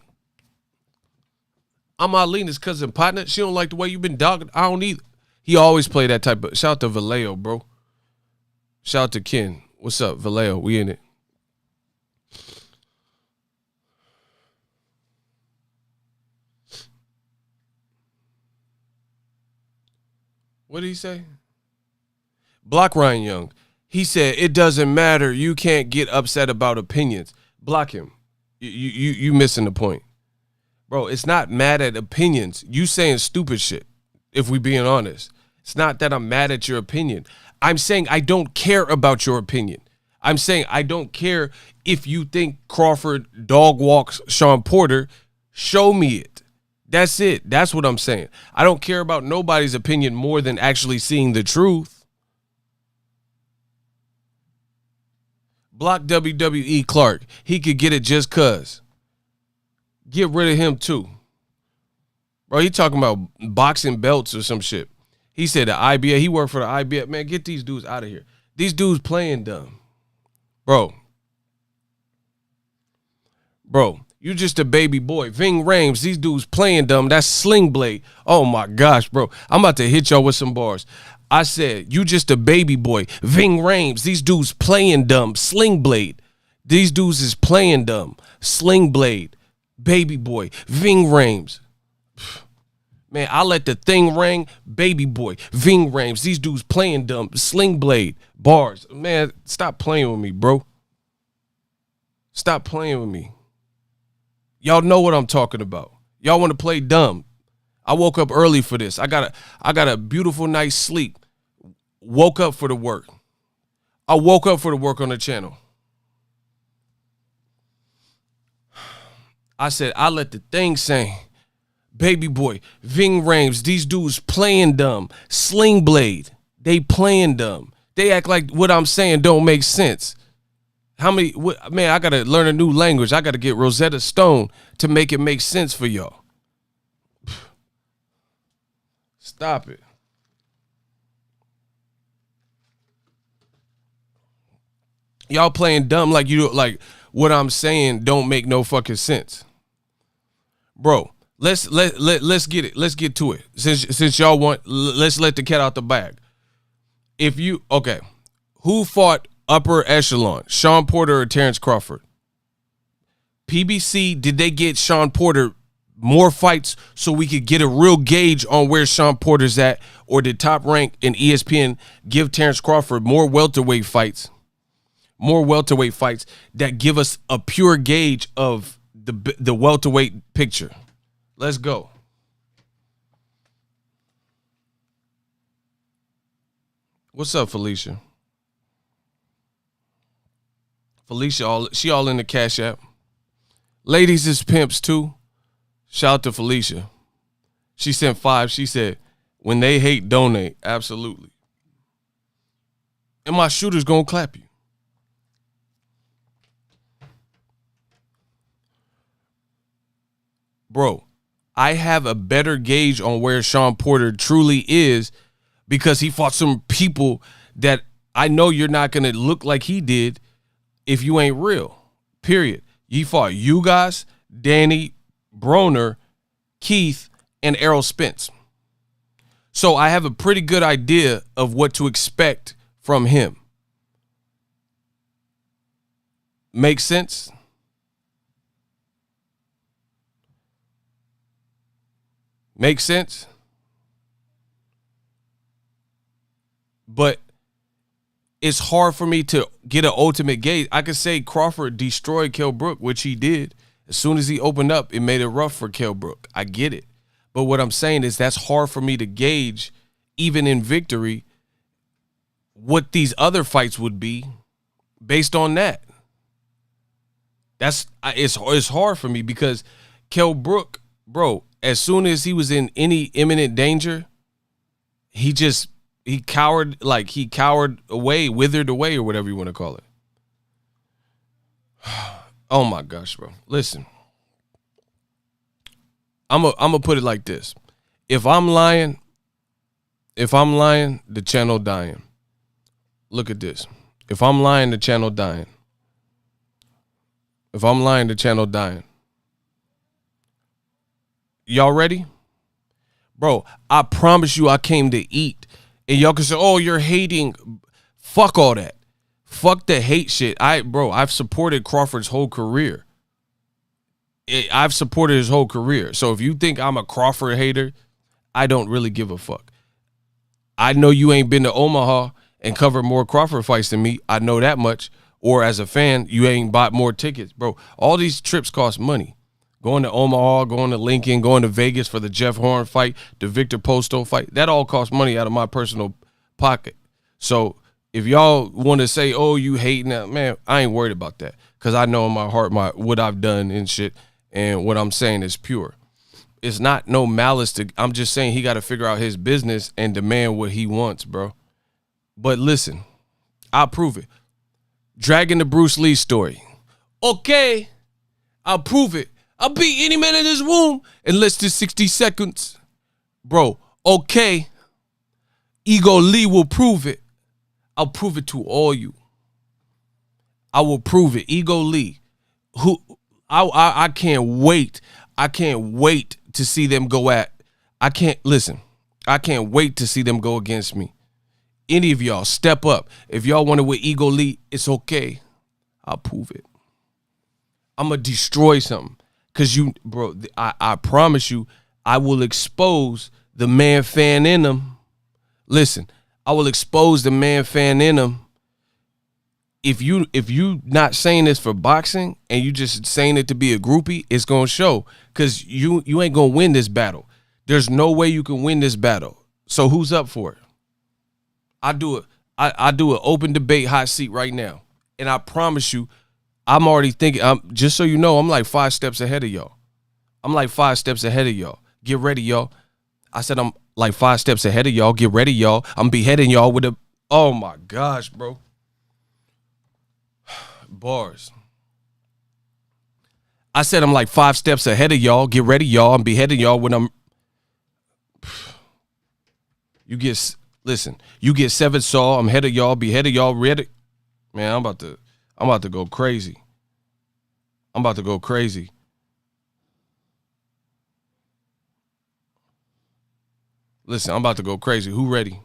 I'm Arlena's cousin partner. She don't like the way you've been dogging. I don't either. He always play that type of. Shout out to Vallejo, bro. Shout out to Ken. What's up, Vallejo? We in it. What did he say? Block Ryan Young. He said, it doesn't matter. You can't get upset about opinions. Block him. You missing the point. Bro, it's not mad at opinions. You saying stupid shit, if we being honest. It's not that I'm mad at your opinion. I'm saying I don't care about your opinion. I'm saying I don't care if you think Crawford dog walks Sean Porter. Show me it. That's it. That's what I'm saying. I don't care about nobody's opinion more than actually seeing the truth. Block WWE Clark. He could get it just cuz. Get rid of him too. Bro, he talking about boxing belts or some shit. He said the IBF, he worked for the IBF. Man, get these dudes out of here. These dudes playing dumb. Bro, you just a baby boy. Ving Rhames, these dudes playing dumb. That's Sling Blade. Oh my gosh, bro. I'm about to hit y'all with some bars. I said, you just a baby boy. Ving Rhames, these dudes playing dumb. Sling Blade. These dudes is playing dumb. Sling Blade. Baby boy. Ving Rhames. Man, I let the thing ring. Baby boy. Ving Rhames. These dudes playing dumb. Sling Blade. Bars. Man, stop playing with me, bro. Stop playing with me. Y'all know what I'm talking about. Y'all want to play dumb. I woke up early for this. I got a beautiful night's sleep. Woke up for the work. I woke up for the work on the channel. I said, I let the thing sing. Baby boy, Ving Rhames, these dudes playing dumb. Sling Blade, they playing dumb. They act like what I'm saying don't make sense. Man, I got to learn a new language. I got to get Rosetta Stone to make it make sense for y'all. Stop it. Y'all playing dumb like like what I'm saying don't make no fucking sense. Bro, let's get it. Let's get to it. Since y'all want, let's let the cat out the bag. Who fought upper echelon, Sean Porter or Terence Crawford? PBC, did they get Sean Porter more fights so we could get a real gauge on where Sean Porter's at? Or did Top Rank and ESPN give Terence Crawford more welterweight fights that give us a pure gauge of the welterweight picture? Let's go. What's up, Felicia? She all in the Cash App. Ladies is pimps too. Shout out to Felicia. She sent 5. She said, when they hate, donate. Absolutely. And my shooter's gonna clap you. Bro, I have a better gauge on where Sean Porter truly is because he fought some people that I know you're not going to look like he did if you ain't real, period. He fought you guys, Danny, Broner, Keith, and Errol Spence. So I have a pretty good idea of what to expect from him. Make sense? Make sense? But it's hard for me to get an ultimate gauge. I could say Crawford destroyed Kell Brook, which he did. As soon as he opened up, it made it rough for Kell Brook. I get it. But what I'm saying is that's hard for me to gauge, even in victory, what these other fights would be based on that. It's hard for me because Kell Brook, bro, as soon as he was in any imminent danger, he cowered away, withered away, or whatever you want to call it. Oh my gosh, bro. Listen. I'm gonna put it like this. If I'm lying, the channel dying. Look at this. If I'm lying, the channel dying. If I'm lying, the channel dying. Y'all ready? Bro, I promise you I came to eat. And y'all can say, oh, you're hating. Fuck all that. Fuck the hate shit. I've supported Crawford's whole career. I've supported his whole career. So if you think I'm a Crawford hater, I don't really give a fuck. I know you ain't been to Omaha and covered more Crawford fights than me. I know that much. Or as a fan, you ain't bought more tickets. Bro, all these trips cost money. Going to Omaha, going to Lincoln, going to Vegas for the Jeff Horn fight, the Victor Posto fight, that all costs money out of my personal pocket. So if y'all want to say, oh, you hating that, man, I ain't worried about that because I know in my heart what I've done and shit, and what I'm saying is pure. It's not no malice I'm just saying he got to figure out his business and demand what he wants, bro. But listen, I'll prove it. Dragging the Bruce Lee story. Okay, I'll prove it. I'll beat any man in this room in less than 60 seconds. Bro, okay. Ego Lee will prove it. I'll prove it to all you. I will prove it. Ego Lee. I can't wait. I can't wait to see them go at. I can't wait to see them go against me. Any of y'all, step up. If y'all want to with Ego Lee, it's okay. I'll prove it. I'm going to destroy something. Because I promise you, I will expose the man fan in them. Listen, I will expose the man fan in them. If you not saying this for boxing and you just saying it to be a groupie, it's going to show. Because you ain't going to win this battle. There's no way you can win this battle. So who's up for it? I do an open debate hot seat right now. And I promise you, I'm already thinking, just so you know, I'm like 5 steps ahead of y'all. I'm like 5 steps ahead of y'all. Get ready, y'all. I said I'm like 5 steps ahead of y'all. Get ready, y'all. I'm beheading y'all with oh my gosh, bro. Bars. I said I'm like 5 steps ahead of y'all. Get ready, y'all. I'm beheading y'all when I'm. You get 7 saw. I'm ahead of y'all. Beheading y'all. Ready. Man, I'm about to go crazy. I'm about to go crazy. Listen, I'm about to go crazy. Who ready?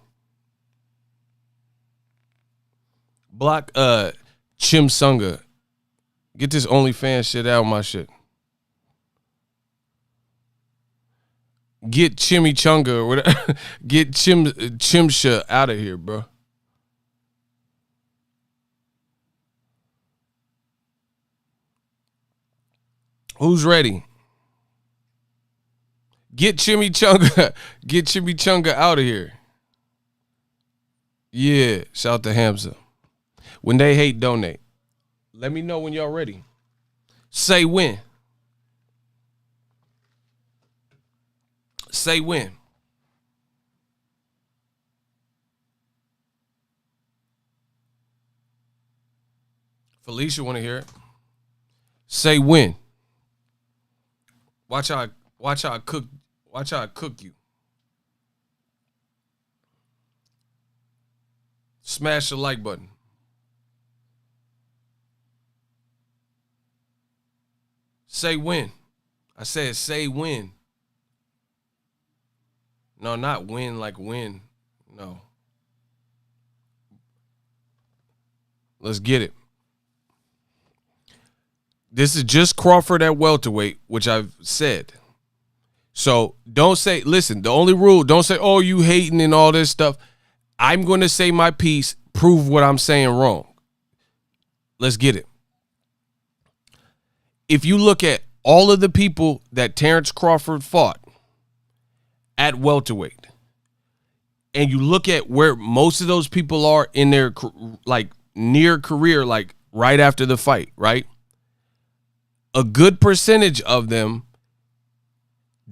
Block Chim Sunga. Get this OnlyFans shit out of my shit. Get Chimichunga or whatever. Get Chimsha out of here, bro. Who's ready? Get Chimichunga. Get Chimichunga out of here. Yeah, shout to Hamza. When they hate, donate. Let me know when y'all ready. Say when. Say when. Felicia want to hear it. Say when. Watch how I cook. Watch how I cook you. Smash the like button. Say when. I said say when. No, not win like win. No. Let's get it. This is just Crawford at welterweight, which I've said. So don't say, listen, the only rule, don't say, oh, you hating and all this stuff. I'm going to say my piece, prove what I'm saying wrong. Let's get it. If you look at all of the people that Terence Crawford fought at welterweight, and you look at where most of those people are in their like near career, like right after the fight, right? A good percentage of them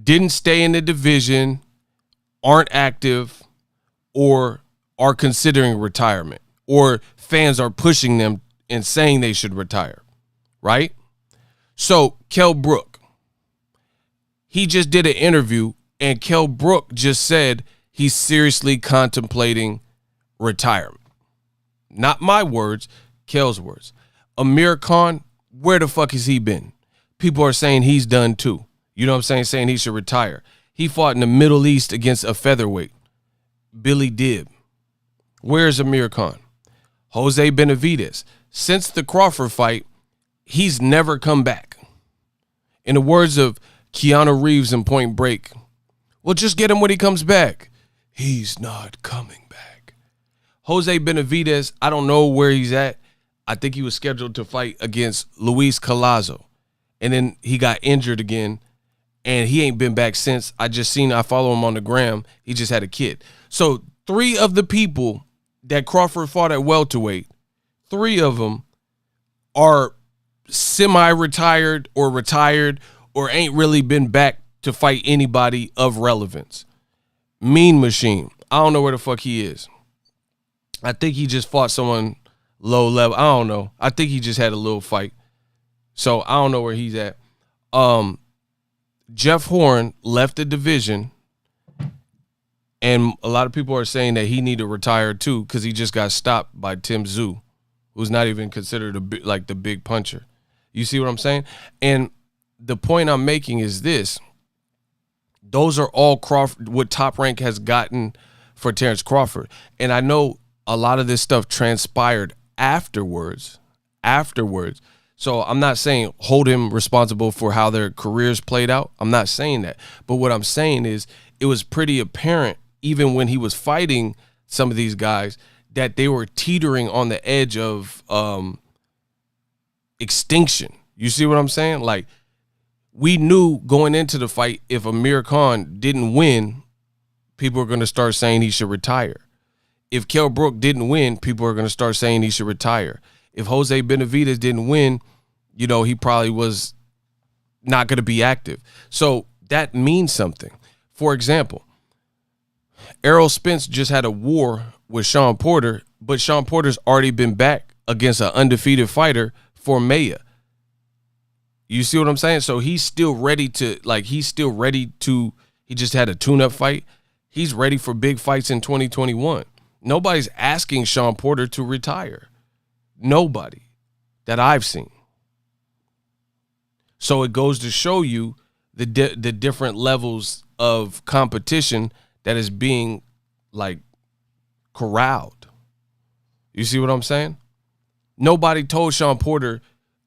didn't stay in the division, aren't active, or are considering retirement, or fans are pushing them and saying they should retire, right? So Kell Brook, he just did an interview, and Kell Brook just said he's seriously contemplating retirement. Not my words, Kell's words. Amir Khan, where the fuck has he been? People are saying he's done too. You know what I'm saying he should retire. He fought in the Middle East against a featherweight, Billy Dib. Where's Amir Khan? Jose Benavidez. Since the Crawford fight, he's never come back. In the words of Keanu Reeves in Point Break, well, just get him when he comes back. He's not coming back. Jose Benavidez, I don't know where he's at. I think he was scheduled to fight against Luis Collazo. And then he got injured again, and he ain't been back since. I follow him on the gram. He just had a kid. So 3 of the people that Crawford fought at welterweight, 3 of them are semi-retired or retired or ain't really been back to fight anybody of relevance. Mean Machine, I don't know where the fuck he is. I think he just fought someone low level. I don't know. I think he just had a little fight. So I don't know where he's at. Jeff Horn left the division, and a lot of people are saying that he need to retire too because he just got stopped by Tim Tszyu, who's not even considered the big puncher. You see what I'm saying? And the point I'm making is this. Those are all Crawford, what Top Rank has gotten for Terence Crawford. And I know a lot of this stuff transpired afterwards. So I'm not saying hold him responsible for how their careers played out. I'm not saying that. But what I'm saying is it was pretty apparent, even when he was fighting some of these guys, that they were teetering on the edge of extinction. You see what I'm saying? Like, we knew going into the fight, if Amir Khan didn't win, people were going to start saying he should retire. If Kell Brook didn't win, people are going to start saying he should retire. If Jose Benavidez didn't win, you know, he probably was not going to be active. So that means something. For example, Errol Spence just had a war with Sean Porter, but Sean Porter's already been back against an undefeated fighter for Maya. You see what I'm saying? So he's still ready to, he just had a tune-up fight. He's ready for big fights in 2021. Nobody's asking Sean Porter to retire. Nobody that I've seen. So it goes to show you the different levels of competition that is being, like, corralled. You see what I'm saying? Nobody told Sean Porter,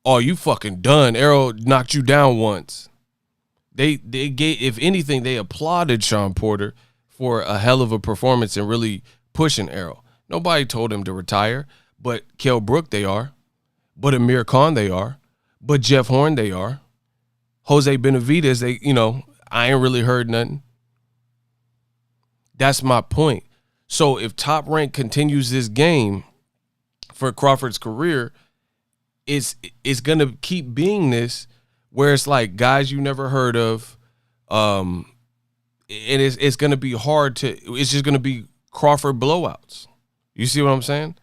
oh, you fucking done. Errol knocked you down once. They gave, if anything, they applauded Sean Porter for a hell of a performance and really pushing Errol. Nobody told him to retire, but Kell Brook, they are. But Amir Khan, they are. But Jeff Horn, they are. Jose Benavidez, they, you know, I ain't really heard nothing. That's my point. So if Top Rank continues this game for Crawford's career, it's going to keep being this where it's like guys you never heard of. And it's going to be hard to, it's just going to be Crawford blowouts. You see what I'm saying?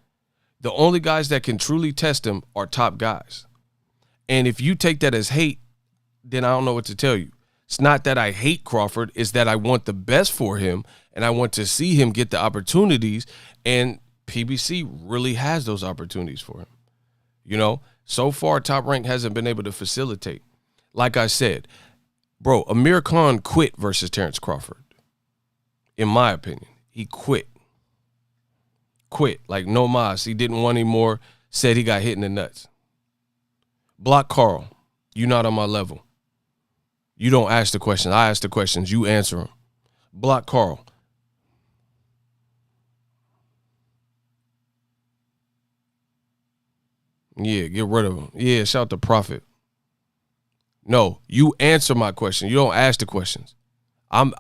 The only guys that can truly test him are top guys. And if you take that as hate, then I don't know what to tell you. It's not that I hate Crawford. It's that I want the best for him, and I want to see him get the opportunities, and PBC really has those opportunities for him. You know, so far, Top Rank hasn't been able to facilitate. Like I said, bro, Amir Khan quit versus Terence Crawford. In my opinion, he quit. Like no mas. He didn't want any more, said he got hit in the nuts. Block Carl, you not on my level. You don't ask the questions. I ask the questions. You answer them. Block Carl. Yeah, get rid of him. Yeah, shout to Prophet. No, you answer my question. You don't ask the questions. I'm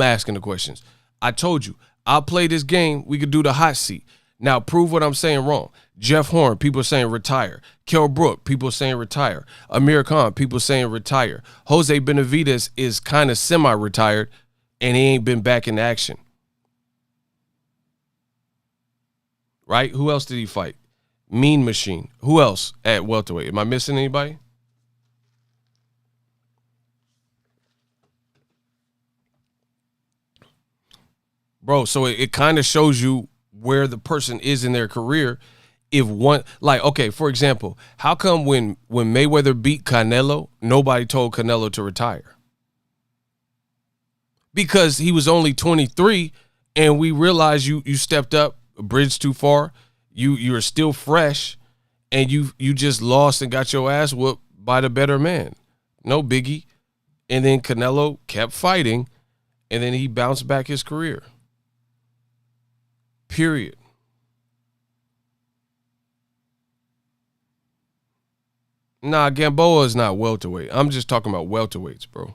asking the questions. I told you, I'll play this game. We could do the hot seat. Now, prove what I'm saying wrong. Jeff Horn, people saying retire. Kell Brook, people saying retire. Amir Khan, people saying retire. Jose Benavidez is kind of semi-retired, and he ain't been back in action. Right? Who else did he fight? Mean Machine. Who else at welterweight? Am I missing anybody? Bro, so it kind of shows you where the person is in their career. If one, like, okay, for example, how come when Mayweather beat Canelo, nobody told Canelo to retire? Because he was only 23, and we realized you stepped up a bridge too far. You're still fresh, and you just lost and got your ass whooped by the better man. No biggie. And then Canelo kept fighting, and then he bounced back his career. Period. Nah, Gamboa is not welterweight. I'm just talking about welterweights, bro.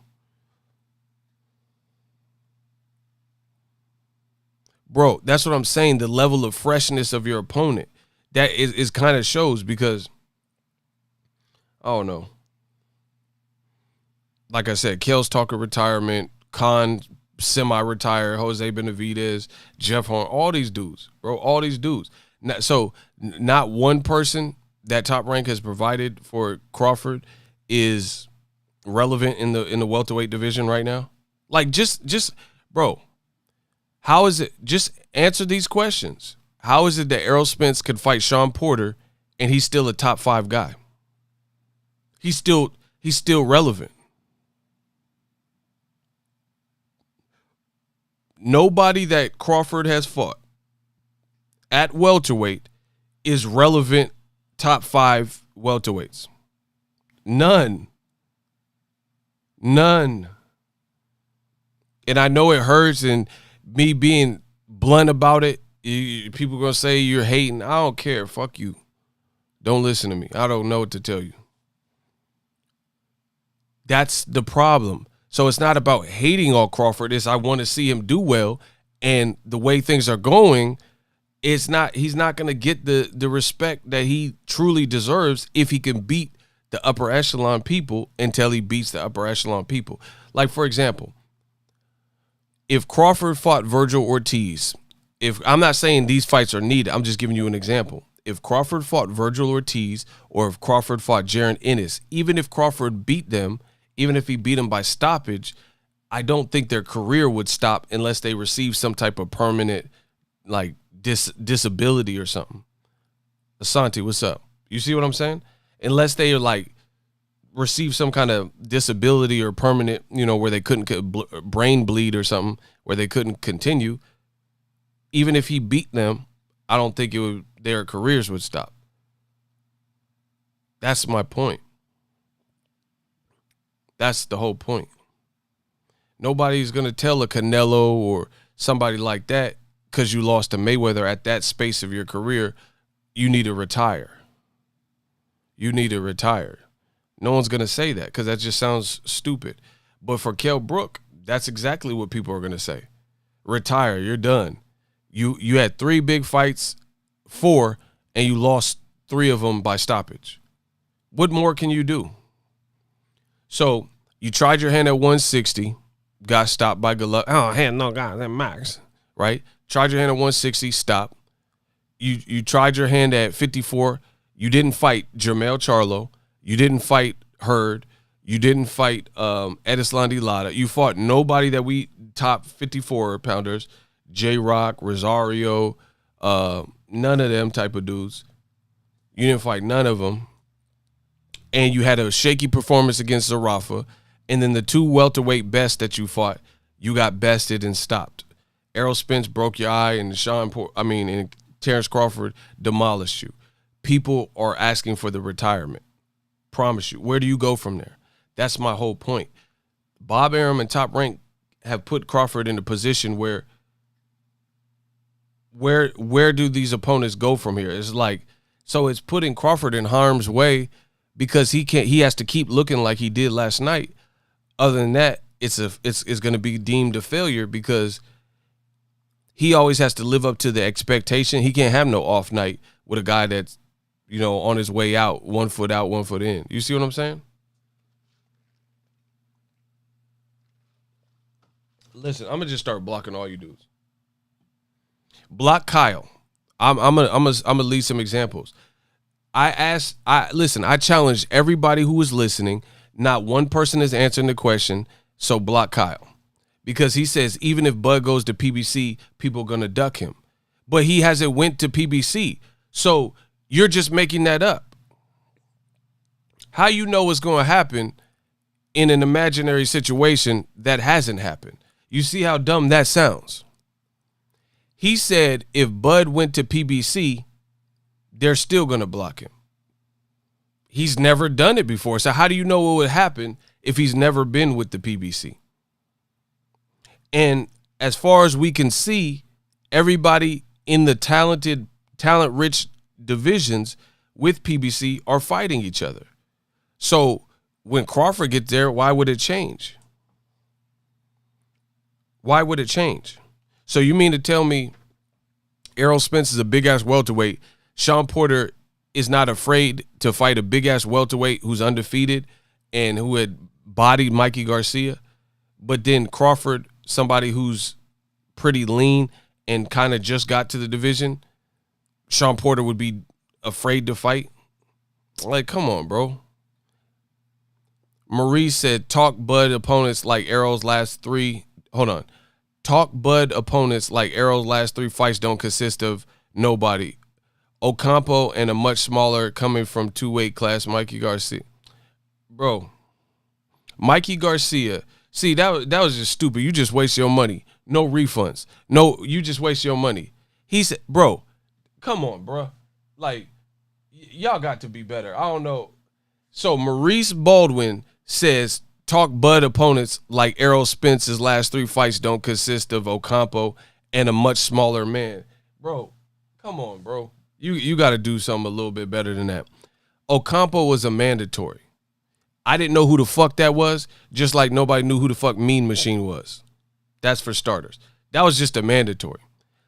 Bro, that's what I'm saying. The level of freshness of your opponent. That is kind of shows because, I don't know. Like I said, Kell's talking retirement. Khan semi-retired. Jose Benavidez. Jeff Horn. All these dudes, bro. All these dudes. So not one person that Top Rank has provided for Crawford is relevant in the welterweight division right now? Like, just bro, how is it? Just answer these questions. How is it that Errol Spence could fight Sean Porter and he's still a top 5 guy? He's still relevant. Nobody that Crawford has fought at welterweight is relevant top 5 welterweights. None. And I know it hurts, and me being blunt about it, people going to say you're hating. I don't care. Fuck you. Don't listen to me. I don't know what to tell you. That's the problem. So it's not about hating on Crawford. It's I want to see him do well. And the way things are going, he's not going to get the respect that he truly deserves if he can beat the upper echelon people until he beats the upper echelon people. Like, for example, if Crawford fought Virgil Ortiz, I'm not saying these fights are needed, I'm just giving you an example. If Crawford fought Virgil Ortiz or if Crawford fought Jaron Ennis, even if Crawford beat them, even if he beat them by stoppage, I don't think their career would stop unless they receive some type of permanent, like, disability or something. Asante, what's up? You see what I'm saying? Unless they are, like, receive some kind of disability or permanent, where they couldn't brain bleed or something, where they couldn't continue, even if he beat them, I don't think their careers would stop. That's my point. That's the whole point. Nobody's going to tell a Canelo or somebody like that, because you lost to Mayweather at that space of your career, you need to retire. You need to retire. No one's going to say that because that just sounds stupid. But for Kell Brook, that's exactly what people are going to say. Retire. You're done. You had 3 big fights, 4, and you lost 3 of them by stoppage. What more can you do? So you tried your hand at 160, got stopped by Golovkin. Oh, hand no guys, that max, right? Tried your hand at 160, stop. You tried your hand at 54. You didn't fight Jermell Charlo. You didn't fight Hurd. You didn't fight Edeslandi Lara. You fought nobody that we top 54 pounders. J-Rock, Rosario, none of them type of dudes. You didn't fight none of them. And you had a shaky performance against Zarafa. And then the 2 welterweight bests that you fought, you got bested and stopped. Errol Spence broke your eye, and and Terence Crawford demolished you. People are asking for the retirement. Promise you. Where do you go from there? That's my whole point. Bob Arum and Top Rank have put Crawford in a position where do these opponents go from here? It's like, so it's putting Crawford in harm's way because he has to keep looking like he did last night. Other than that, it's going to be deemed a failure because he always has to live up to the expectation. He can't have no off night with a guy that's, on his way out, 1 foot out, 1 foot in. You see what I'm saying? Listen, I'm gonna just start blocking all you dudes. Block Kyle. I'm gonna leave some examples. I challenge everybody who is listening. Not one person is answering the question, so block Kyle. Because he says even if Bud goes to PBC, people are gonna duck him. But he hasn't went to PBC. So you're just making that up. How you know what's gonna happen in an imaginary situation that hasn't happened? You see how dumb that sounds? He said if Bud went to PBC, they're still going to block him. He's never done it before. So how do you know what would happen if he's never been with the PBC? And as far as we can see, everybody in the talent-rich divisions with PBC are fighting each other. So when Crawford gets there, why would it change? Why would it change? So you mean to tell me Errol Spence is a big-ass welterweight, Sean Porter is not afraid to fight a big-ass welterweight who's undefeated and who had bodied Mikey Garcia, but then Crawford, somebody who's pretty lean and kind of just got to the division, Sean Porter would be afraid to fight? Like, come on, bro. Maurice said, talk Bud opponents like Arrow's last three. Hold on. Talk Bud opponents like Arrow's last three fights don't consist of nobody. Ocampo and a much smaller coming from 2-weight class, Mikey Garcia. Bro, Mikey Garcia. See, that was just stupid. You just waste your money. No refunds. No, you just waste your money. He said, bro, come on, bro. Like, y'all got to be better. I don't know. So Maurice Baldwin says, talk Bud opponents like Errol Spence's last three fights don't consist of Ocampo and a much smaller man. Bro, come on, bro. You got to do something a little bit better than that. Ocampo was a mandatory. I didn't know who the fuck that was, just like nobody knew who the fuck Mean Machine was. That's for starters. That was just a mandatory.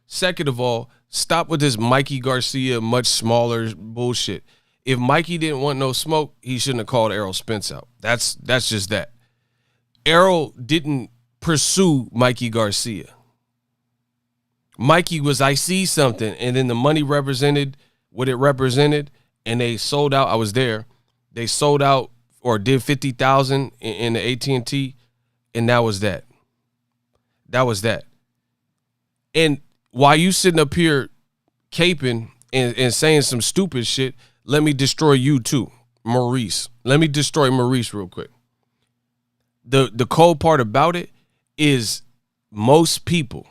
Second of all, stop with this Mikey Garcia much smaller bullshit. If Mikey didn't want no smoke, he shouldn't have called Errol Spence out. That's just that. Errol didn't pursue Mikey Garcia. Mikey was, I see something, and then the money represented what it represented, and they sold out. I was there. They sold out or did 50,000 in the AT&T, and that was that. That was that. And while you sitting up here caping and saying some stupid shit, let me destroy you too, Maurice. Let me destroy Maurice real quick. The cold part about it is most people,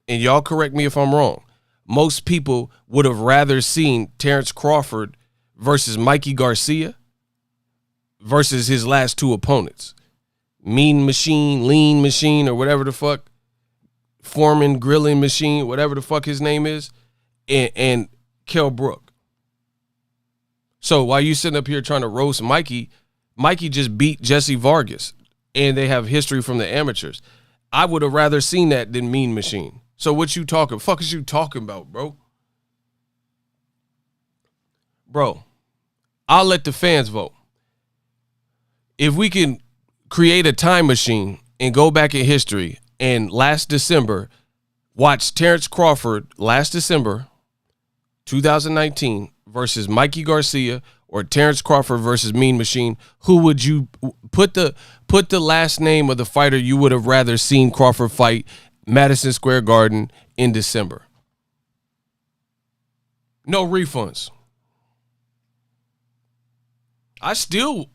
and y'all correct me if I'm wrong, most people would have rather seen Terence Crawford versus Mikey Garcia versus his last two opponents. Mean Machine, Lean Machine, or whatever the fuck. Foreman Grilling Machine, whatever the fuck his name is, and Kell Brook. So while you sitting up here trying to roast Mikey just beat Jesse Vargas, and they have history from the amateurs. I would have rather seen that than Mean Machine. So what you talking? Fuck is you talking about, bro? Bro, I'll let the fans vote. If we can create a time machine and go back in history and last December, watch Terence Crawford last December, 2019 versus Mikey Garcia or Terence Crawford versus Mean Machine, who would you put the last name of the fighter you would have rather seen Crawford fight Madison Square Garden in December? No refunds. I still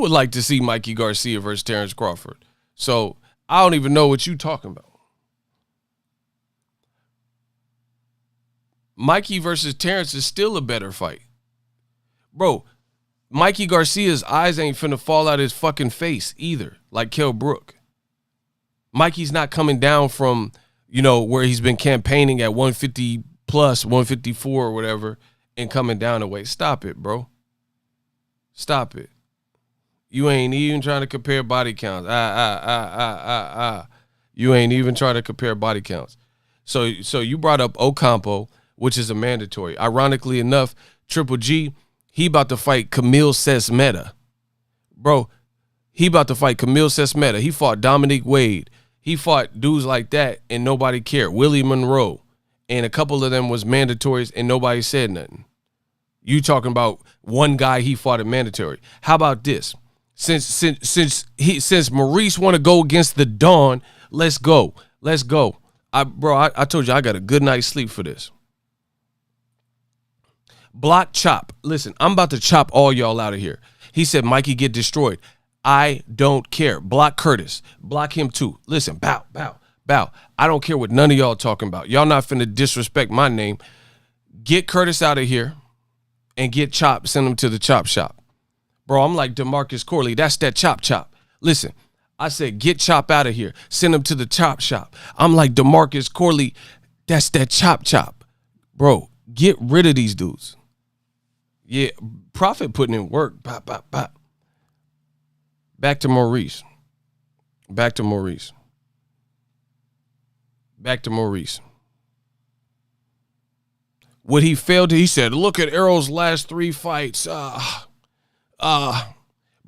would like to see Mikey Garcia versus Terence Crawford. So I don't even know what you talking about. Mikey versus Terence is still a better fight. Bro, Mikey Garcia's eyes ain't finna fall out his fucking face either, like Kell Brook. Mikey's not coming down from, where he's been campaigning at 150 plus, 154 or whatever, and coming down the weight. Stop it, bro. Stop it. You ain't even trying to compare body counts. You ain't even trying to compare body counts. So you brought up Ocampo, which is a mandatory. Ironically enough, Triple G, he about to fight Camille Cesmeta. Bro, he about to fight Camille Cesmeta. He fought Dominique Wade. He fought dudes like that, and nobody cared. Willie Monroe. And a couple of them was mandatories, and nobody said nothing. You talking about one guy he fought at mandatory. How about this? Since Maurice want to go against the Dawn, let's go. Let's go. I told you I got a good night's sleep for this. Block chop. Listen, I'm about to chop all y'all out of here. He said Mikey get destroyed. I don't care. Block Curtis. Block him too. Listen, bow. I don't care what none of y'all talking about. Y'all not finna disrespect my name. Get Curtis out of here and get Chop. Send him to the chop shop. Bro, I'm like DeMarcus Corley. That's that chop. Listen, I said get Chop out of here. Send him to the chop shop. I'm like DeMarcus Corley. That's that chop. Bro, get rid of these dudes. Yeah, Prophet putting in work. Bop. Back to Maurice. What he failed to, he said, look at Errol's last three fights. But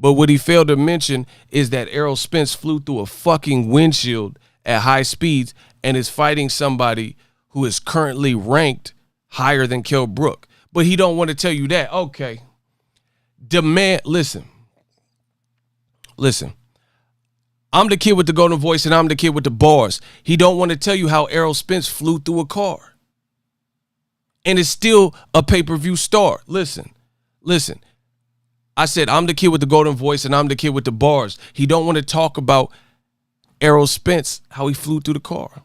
what he failed to mention is that Errol Spence flew through a fucking windshield at high speeds and is fighting somebody who is currently ranked higher than Kell Brook. But he don't want to tell you that. Okay. Listen. listen. I'm the kid with the golden voice and I'm the kid with the bars. He don't want to tell you how Errol Spence flew through a car. And is still a pay-per-view star. Listen. I said I'm the kid with the golden voice and I'm the kid with the bars. He don't want to talk about Errol Spence, how he flew through the car.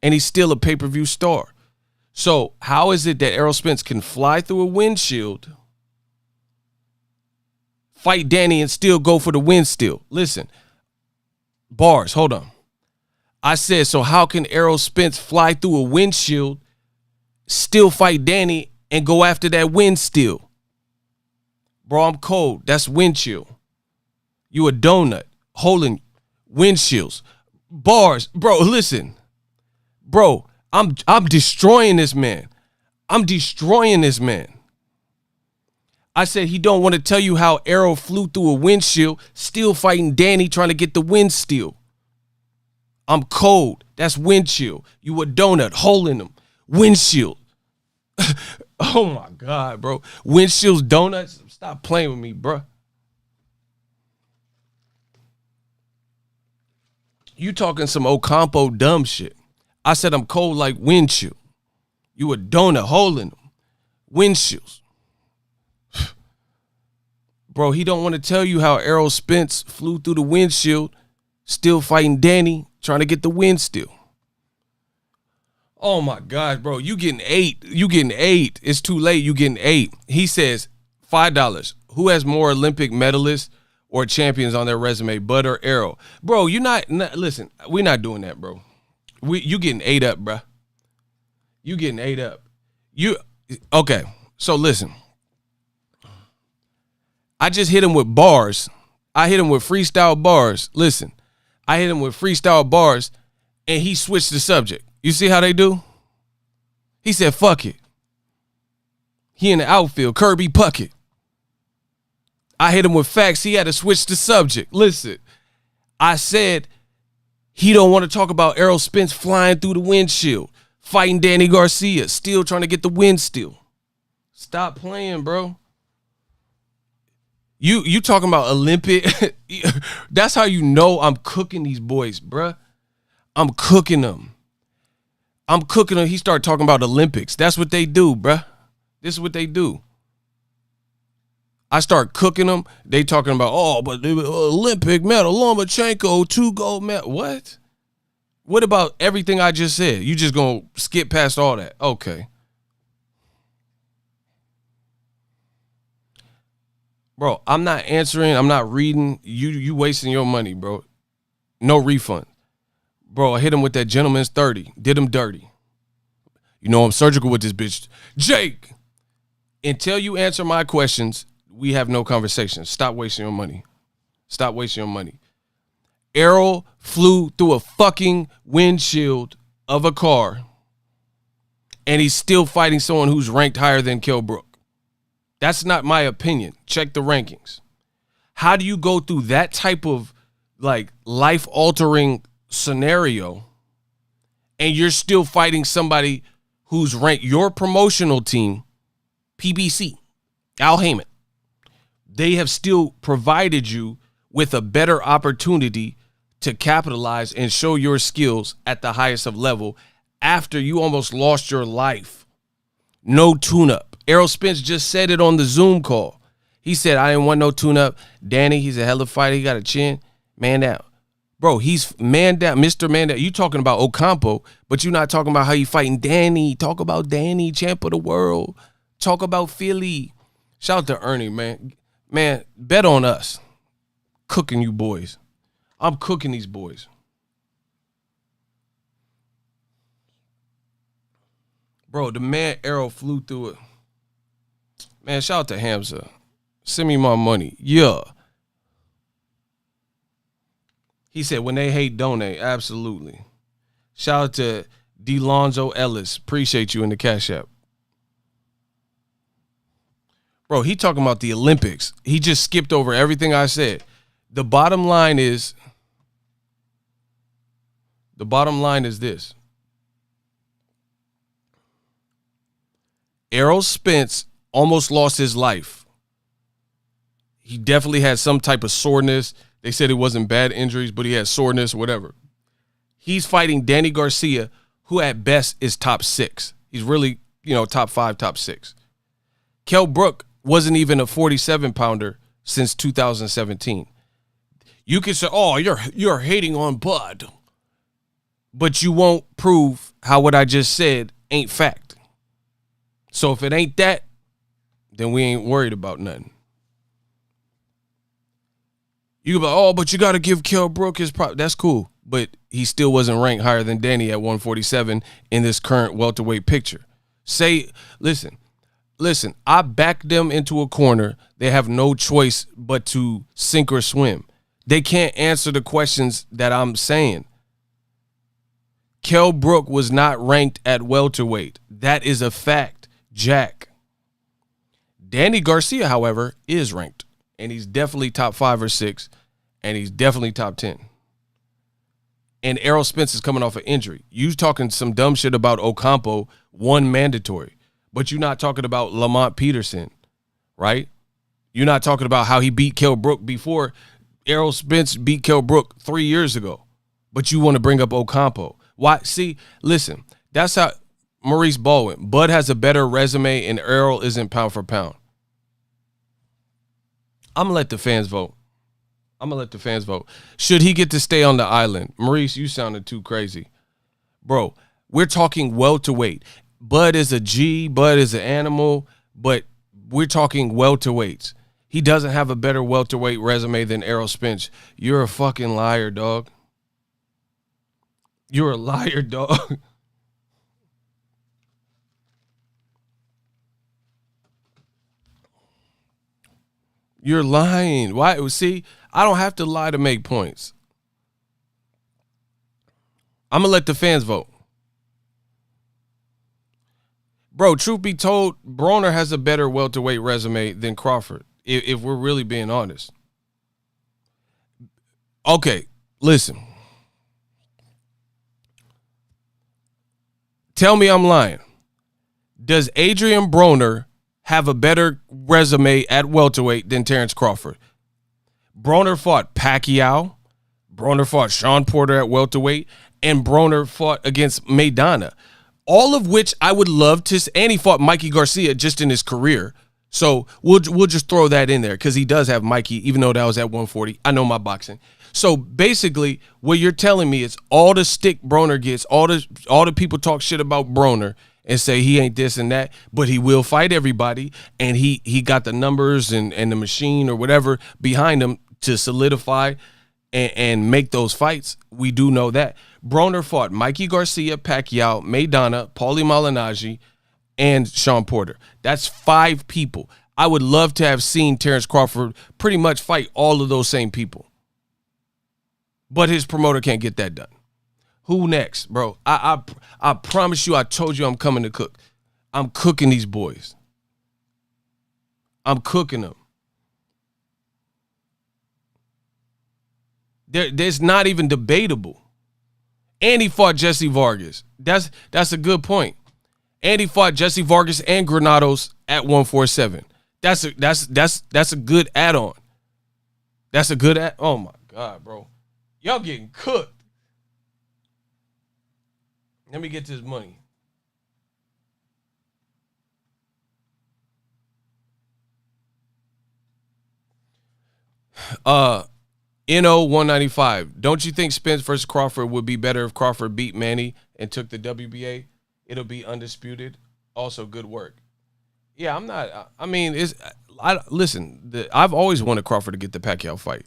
And he's still a pay-per-view star. So how is it that Errol Spence can fly through a windshield, fight Danny, and still go for the win still? Listen, bars, hold on. I said, so how can Errol Spence fly through a windshield, still fight Danny, and go after that win still? Bro, I'm cold. That's windshield. You a donut holding windshields. Bars, bro, listen. Bro, I'm destroying this man. I'm destroying this man. I said he don't want to tell you how Errol flew through a windshield, still fighting Danny, trying to get the win still. I'm cold. That's windshield. You a donut holding them. Windshield. Oh my God, bro. Windshields, donuts. Stop playing with me, bro. You talking some Ocampo dumb shit. I said I'm cold like windshield. You a donut holding them. Windshields. Bro, he don't want to tell you how Errol Spence flew through the windshield, still fighting Danny, trying to get the win still. Oh my God, bro. You getting 8. You getting 8. It's too late. You getting 8. He says $5. Who has more Olympic medalists or champions on their resume, Bud or Errol? Bro, you're not listen, we're not doing that, bro. You getting 8 up, bro. You getting 8 up. Okay, so listen. I just hit him with bars. I hit him with freestyle bars. Listen, I hit him with freestyle bars, and he switched the subject. You see how they do? He said, fuck it. He in the outfield, Kirby Puckett. I hit him with facts. He had to switch the subject. Listen, I said he don't want to talk about Errol Spence flying through the windshield, fighting Danny Garcia, still trying to get the win still. Stop playing, bro. You talking about Olympic. That's how you know I'm cooking these boys, bruh. I'm cooking them. He started talking about Olympics. That's what they do, bruh. This is what they do. I start cooking them. They talking about, but the Olympic medal, Lomachenko, 2 gold medal. What? What about everything I just said? You just gonna skip past all that? Okay. Bro, I'm not answering. I'm not reading. You wasting your money, bro. No refund. Bro, I hit him with that gentleman's 30. Did him dirty. You know I'm surgical with this bitch. Jake, until you answer my questions, we have no conversation. Stop wasting your money. Stop wasting your money. Errol flew through a fucking windshield of a car, and he's still fighting someone who's ranked higher than Kell Brook. That's not my opinion. Check the rankings. How do you go through that type of like life-altering scenario and you're still fighting somebody who's ranked your promotional team, PBC, Al Heyman? They have still provided you with a better opportunity to capitalize and show your skills at the highest of level after you almost lost your life. No tune-up. Errol Spence just said it on the Zoom call. He said, I didn't want no tune-up. Danny, he's a hell of a fighter. He got a chin. Man down. Bro, he's man down. Mr. Man down. You talking about Ocampo, but you're not talking about how you fighting Danny. Talk about Danny, champ of the world. Talk about Philly. Shout out to Ernie, man. Man, bet on us. Cooking you boys. I'm cooking these boys. Bro, the man Errol flew through it. Man, shout out to Hamza. Send me my money. Yeah. He said, when they hate, donate. Absolutely. Shout out to DeLonzo Ellis. Appreciate you in the Cash App. Bro, he talking about the Olympics. He just skipped over everything I said. The bottom line is this. Errol Spence almost lost his life. He definitely had some type of soreness, They said it wasn't bad injuries, but he had soreness, whatever. He's fighting Danny Garcia, who at best is top 6. He's really, top 5, top 6. Kell Brook wasn't even a 47-pounder since 2017. You can say, oh, you're hating on Bud, but you won't prove how what I just said ain't fact. So if it ain't that, then we ain't worried about nothing. You go, oh, but you got to give Kell Brook his prop. That's cool, but he still wasn't ranked higher than Danny at 147 in this current welterweight picture. Listen, I backed them into a corner. They have no choice but to sink or swim. They can't answer the questions that I'm saying. Kell Brook was not ranked at welterweight. That is a fact, Jack. Danny Garcia, however, is ranked. And he's definitely top 5 or 6, and he's definitely top 10. And Errol Spence is coming off an injury. You talking some dumb shit about Ocampo, one mandatory, but you're not talking about Lamont Peterson, right? You're not talking about how he beat Kell Brook before. Errol Spence beat Kell Brook 3 years ago, but you want to bring up Ocampo. Why? See, listen, that's how Maurice Baldwin. Bud has a better resume, and Errol isn't pound for pound. I'm going to let the fans vote. Should he get to stay on the island? Maurice, you sounded too crazy. Bro, we're talking welterweight. Bud is a G. Bud is an animal. But we're talking welterweights. He doesn't have a better welterweight resume than Errol Spence. You're a fucking liar, dog. You're a liar, dog. You're lying. Why? See, I don't have to lie to make points. I'm going to let the fans vote. Bro, truth be told, Broner has a better welterweight resume than Crawford, if we're really being honest. Okay, listen. Tell me I'm lying. Does Adrian Broner have a better resume at welterweight than Terence Crawford? Broner fought Pacquiao. Broner fought Sean Porter at welterweight. And Broner fought against Maidana. All of which I would love to. And he fought Mikey Garcia just in his career. So we'll just throw that in there because he does have Mikey, even though that was at 140. I know my boxing. So basically, what you're telling me is all the stick Broner gets, all the people talk shit about Broner and say he ain't this and that, but he will fight everybody, and he got the numbers and the machine or whatever behind him to solidify and make those fights. We do know that. Broner fought Mikey Garcia, Pacquiao, Maidana, Paulie Malignaggi, and Sean Porter. That's 5 people. I would love to have seen Terence Crawford pretty much fight all of those same people. But his promoter can't get that done. Who next, bro? I promise you, I told you I'm coming to cook. I'm cooking these boys. I'm cooking them. There's not even debatable. And he fought Jesse Vargas. That's a good point. And he fought Jesse Vargas and Granados at 147. That's a good add-on. That's a good oh my God, bro. Y'all getting cooked. Let me get this money. NO 195. Don't you think Spence versus Crawford would be better if Crawford beat Manny and took the WBA? It'll be undisputed. Also, good work. Yeah, I'm not. I mean, listen. I've always wanted Crawford to get the Pacquiao fight,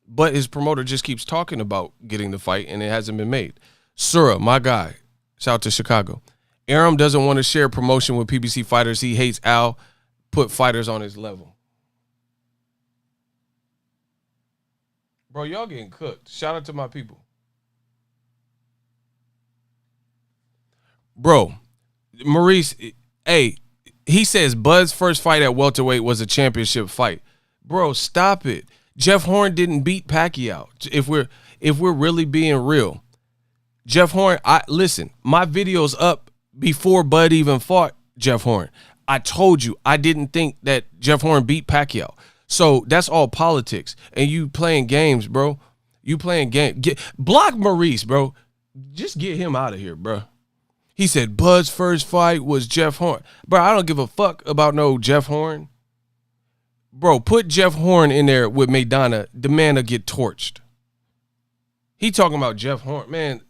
but his promoter just keeps talking about getting the fight, and it hasn't been made. Sura, my guy. Shout out to Chicago. Aram doesn't want to share promotion with PBC fighters. He hates Al. Put fighters on his level. Bro, y'all getting cooked. Shout out to my people. Bro, Maurice, hey, he says Bud's first fight at welterweight was a championship fight. Bro, stop it. Jeff Horn didn't beat Pacquiao. If we're really being real. Jeff Horn, listen, my video's up before Bud even fought Jeff Horn. I told you I didn't think that Jeff Horn beat Pacquiao. So that's all politics. And you playing games, bro. You playing game. Block Maurice, bro. Just get him out of here, bro. He said Bud's first fight was Jeff Horn. Bro, I don't give a fuck about no Jeff Horn. Bro, put Jeff Horn in there with Maidana. The man will get torched. He talking about Jeff Horn. Man,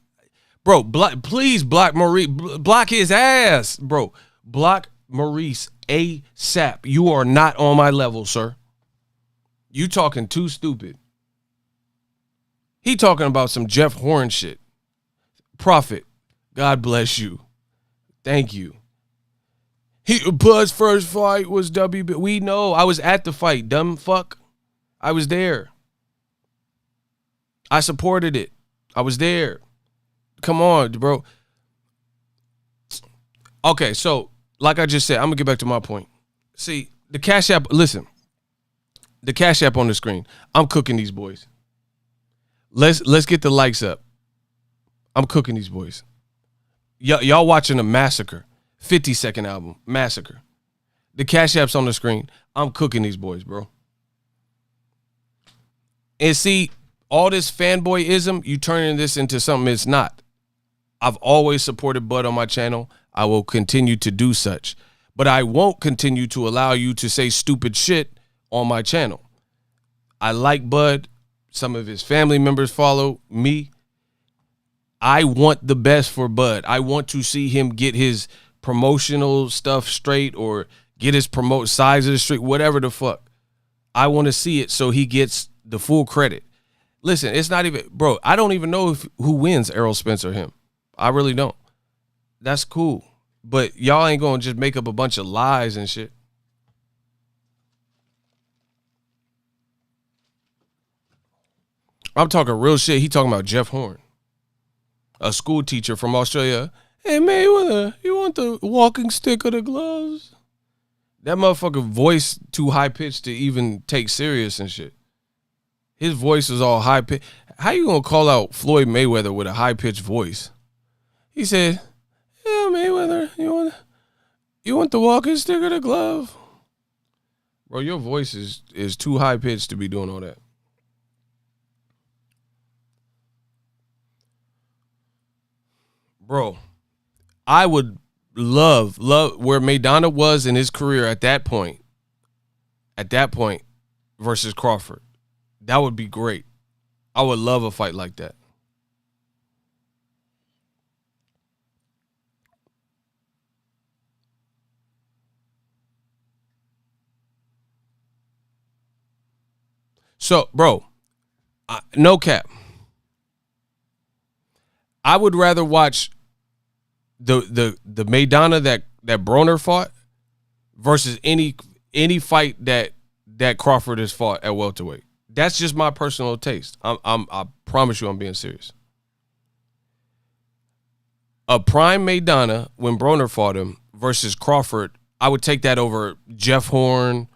bro, please block Maurice. Block his ass, bro. Block Maurice ASAP. You are not on my level, sir. You talking too stupid. He talking about some Jeff Horn shit. Prophet, God bless you. Thank you. Bud's first fight was WB. We know. I was at the fight, dumb fuck. I was there. I supported it. I was there. Come on, bro. Okay, so like I just said, I'm going to get back to my point. See, the Cash App, listen. The Cash App on the screen. I'm cooking these boys. Let's get the likes up. I'm cooking these boys. Y'all watching a Massacre. 50-second album. Massacre. The Cash App's on the screen. I'm cooking these boys, bro. And see, all this fanboyism, you turning this into something it's not. I've always supported Bud on my channel. I will continue to do such. But I won't continue to allow you to say stupid shit on my channel. I like Bud. Some of his family members follow me. I want the best for Bud. I want to see him get his promotional stuff straight or get his size of the street, whatever the fuck. I want to see it so he gets the full credit. Listen, it's not even, bro, I don't even know who wins, Errol Spence or him. I really don't. That's cool. But y'all ain't going to just make up a bunch of lies and shit. I'm talking real shit. He talking about Jeff Horn, a school teacher from Australia. Hey, Mayweather, you want the walking stick or the gloves? That motherfucker voice too high-pitched to even take serious and shit. His voice is all high-pitched. How you going to call out Floyd Mayweather with a high-pitched voice? He said, yeah, Mayweather, you want the walking stick or the glove? Bro, your voice is too high-pitched to be doing all that. Bro, I would love where Maidana was in his career at that point versus Crawford. That would be great. I would love a fight like that. So, bro, no cap. I would rather watch the Maidana that Broner fought versus any fight that Crawford has fought at welterweight. That's just my personal taste. I promise you I'm being serious. A prime Maidana when Broner fought him versus Crawford, I would take that over Jeff Horn,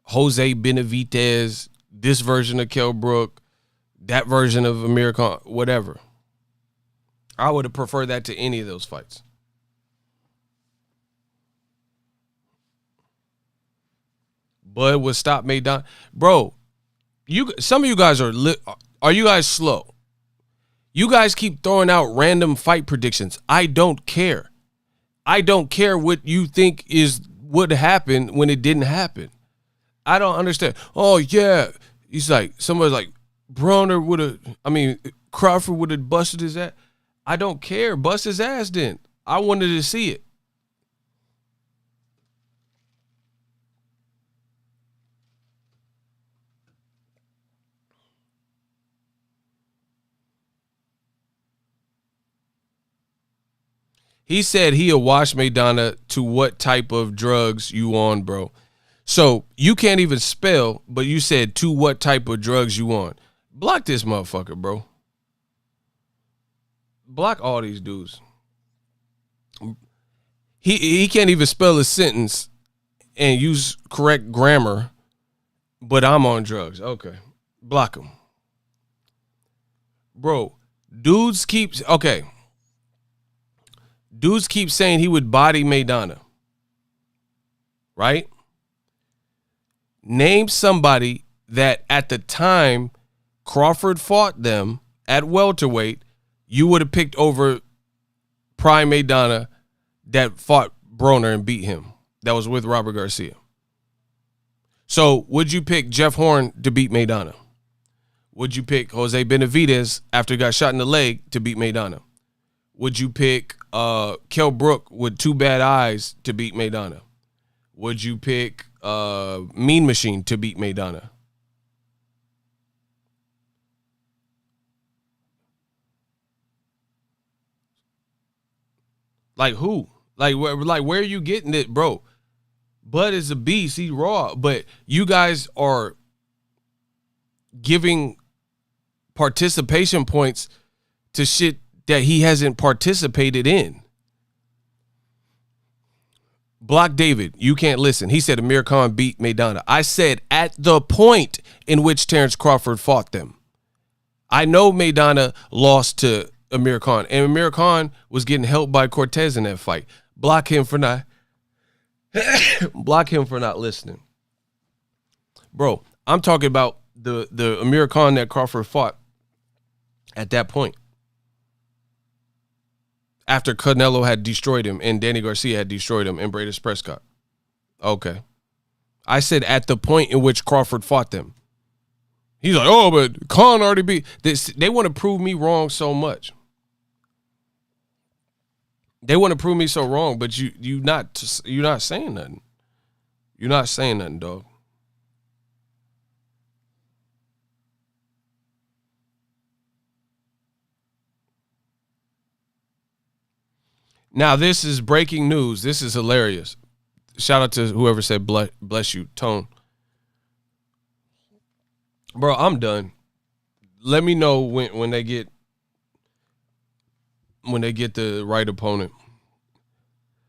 Jose Benavidez, this version of Kell Brook, that version of Amir Khan, whatever. I would have preferred that to any of those fights. Bud would stop Maidana. Bro, some of you guys are you guys slow? You guys keep throwing out random fight predictions. I don't care. I don't care what you think would happen when it didn't happen. I don't understand. Oh, yeah. He's like, somebody's like, Crawford would have busted his ass. I don't care. Bust his ass then. I wanted to see it. He said he'll wash Maidana to what type of drugs you on, bro. So you can't even spell, but you said to what type of drugs you on. Block this motherfucker, bro. Block all these dudes. He can't even spell a sentence and use correct grammar, but I'm on drugs. Okay. Block him. Bro, dudes keep saying he would body Maidana. Right? Name somebody that at the time Crawford fought them at welterweight, you would have picked over Prime Maidana that fought Broner and beat him. That was with Robert Garcia. So would you pick Jeff Horn to beat Maidana? Would you pick Jose Benavidez after he got shot in the leg to beat Maidana? Would you pick Kell Brook with 2 bad eyes to beat Maidana? Would you pick Mean Machine to beat Maidana? Like who? Like where are you getting it, bro? Bud is a beast. He's raw. But you guys are giving participation points to shit that he hasn't participated in. Block David, you can't listen. He said Amir Khan beat Maidana. I said at the point in which Terence Crawford fought them. I know Maidana lost to Amir Khan, and Amir Khan was getting helped by Cortez in that fight. Block him for not listening. Bro, I'm talking about the Amir Khan that Crawford fought at that point. After Canelo had destroyed him and Danny Garcia had destroyed him and Bradis Prescott. Okay. I said at the point in which Crawford fought them. He's like, oh, but Khan already beat this. They want to prove me wrong so much. They want to prove me so wrong, but you're not saying nothing. You're not saying nothing, dog. Now, this is breaking news. This is hilarious. Shout out to whoever said bless you, Tone. Bro, I'm done. Let me know when they get the right opponent.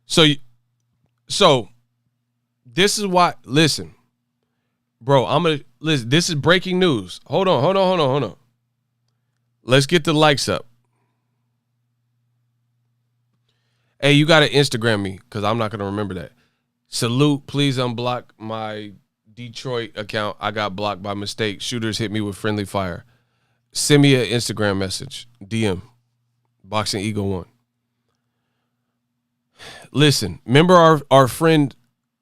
So this is why. Listen, bro. Listen. This is breaking news. Hold on. Let's get the likes up. Hey, you got to Instagram me because I'm not going to remember that. Salute, please unblock my Detroit account. I got blocked by mistake. Shooters hit me with friendly fire. Send me an Instagram message. DM. Boxing Ego 1. Listen, remember our friend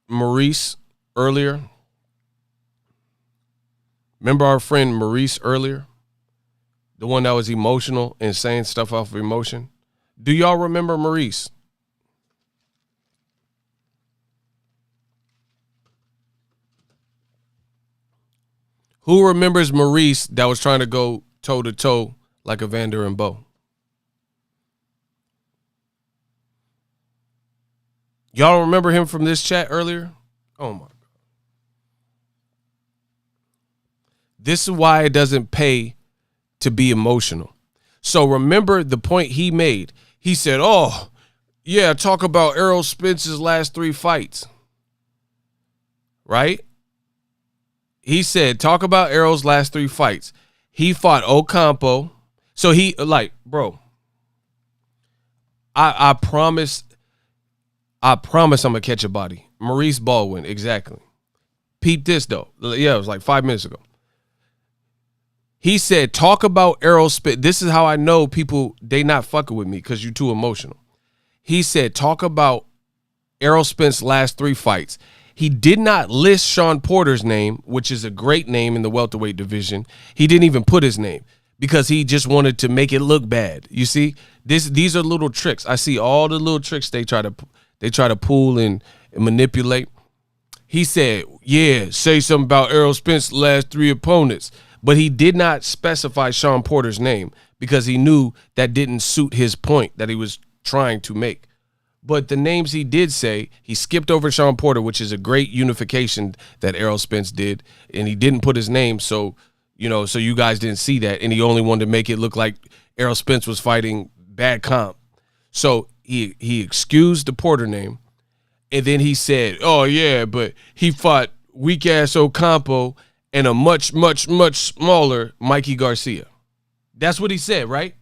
Maurice earlier? The one that was emotional and saying stuff off of emotion? Do y'all remember Maurice? Who remembers Maurice that was trying to go toe-to-toe like Evander and Bo? Y'all remember him from this chat earlier? Oh, my God. This is why it doesn't pay to be emotional. So remember the point he made. He said, oh, yeah, talk about Errol Spence's last 3 fights. Right? He said, talk about Errol's last 3 fights. He fought Ocampo. So he, like, bro, I promise I'm going to catch a body. Maurice Baldwin, exactly. Peep this, though. Yeah, it was like 5 minutes ago. He said, talk about Errol Spence. This is how I know people, they not fucking with me because you're too emotional. He said, talk about Errol Spence's last 3 fights. He did not list Sean Porter's name, which is a great name in the welterweight division. He didn't even put his name because he just wanted to make it look bad. You see, these are little tricks. I see all the little tricks they try to pull and manipulate. He said, yeah, say something about Errol Spence's last 3 opponents. But he did not specify Sean Porter's name because he knew that didn't suit his point that he was trying to make. But the names he did say, he skipped over Sean Porter, which is a great unification that Errol Spence did, and he didn't put his name, so you guys didn't see that, and he only wanted to make it look like Errol Spence was fighting bad comp. So he excused the Porter name, and then he said, oh, yeah, but he fought weak-ass Ocampo and a much, much, much smaller Mikey Garcia. That's what he said, right?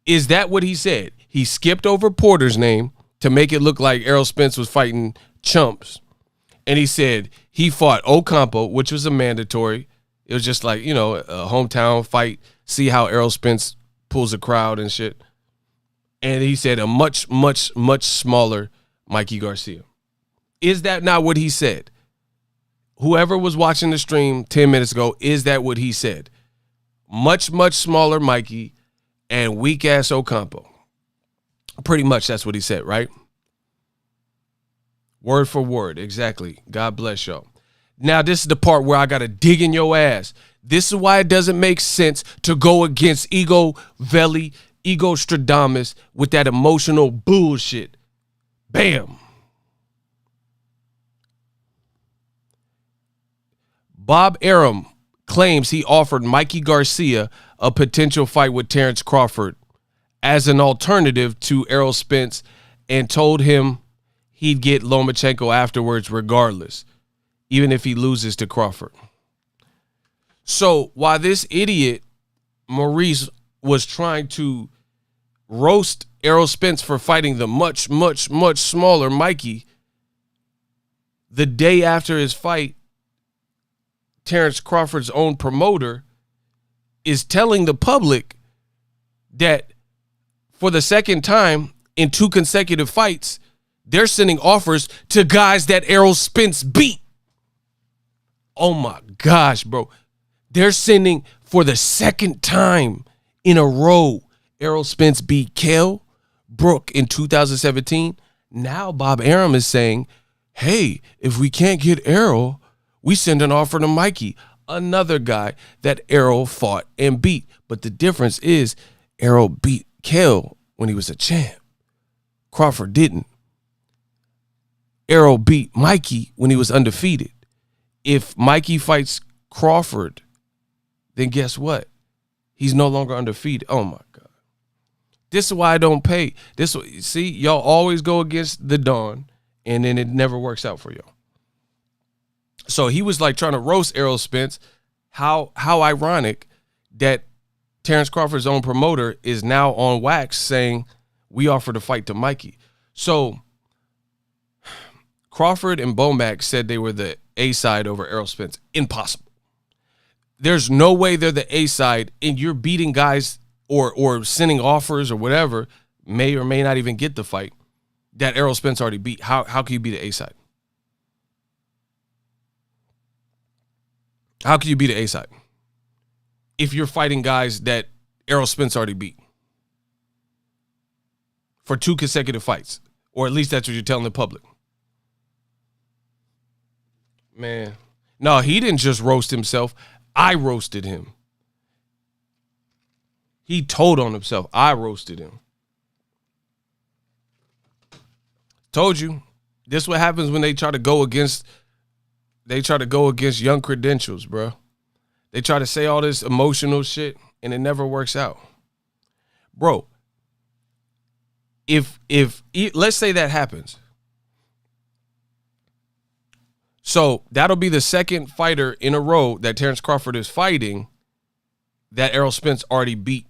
Is that what he said? He skipped over Porter's name to make it look like Errol Spence was fighting chumps. And he said he fought Ocampo, which was a mandatory. It was just like, a hometown fight. See how Errol Spence pulls a crowd and shit. And he said a much, much, much smaller Mikey Garcia. Is that not what he said? Whoever was watching the stream 10 minutes ago, is that what he said? Much, much smaller Mikey and weak-ass Ocampo. Pretty much that's what he said, right? Word for word, exactly. God bless y'all. Now, this is the part where I got to dig in your ass. This is why it doesn't make sense to go against Ego Veli, Ego Stradamus with that emotional bullshit. Bam. Bob Arum claims he offered Mikey Garcia a potential fight with Terence Crawford as an alternative to Errol Spence and told him he'd get Lomachenko afterwards regardless, even if he loses to Crawford. So while this idiot, Maurice, was trying to roast Errol Spence for fighting the much, much, much smaller Mikey, the day after his fight, Terence Crawford's own promoter is telling the public that for the second time in 2 consecutive fights, they're sending offers to guys that Errol Spence beat. Oh my gosh, bro. They're sending for the second time in a row. Errol Spence beat Kell, Brook in 2017. Now Bob Arum is saying, hey, if we can't get Errol, we send an offer to Mikey, another guy that Errol fought and beat. But the difference is Errol beat Kell when he was a champ. Crawford didn't. Errol beat Mikey when he was undefeated. If Mikey fights Crawford, then guess what? He's no longer undefeated. Oh, my God. This is why I don't pay. See, y'all always go against the Dawn, and then it never works out for y'all. So he was like trying to roast Errol Spence. How ironic that Terence Crawford's own promoter is now on wax saying we offered a fight to Mikey. So Crawford and Bomac said they were the A side over Errol Spence. Impossible. There's no way they're the A side and you're beating guys or sending offers or whatever, may or may not even get the fight that Errol Spence already beat. How can you be the A side? How can you be the A side if you're fighting guys that Errol Spence already beat for 2 consecutive fights? Or at least that's what you're telling the public. Man, no, he didn't just roast himself. I roasted him. He told on himself. I roasted him. Told you. This is what happens when they try to go against young credentials, bro. They try to say all this emotional shit and it never works out. Bro, if let's say that happens. So that'll be the second fighter in a row that Terence Crawford is fighting that Errol Spence already beat.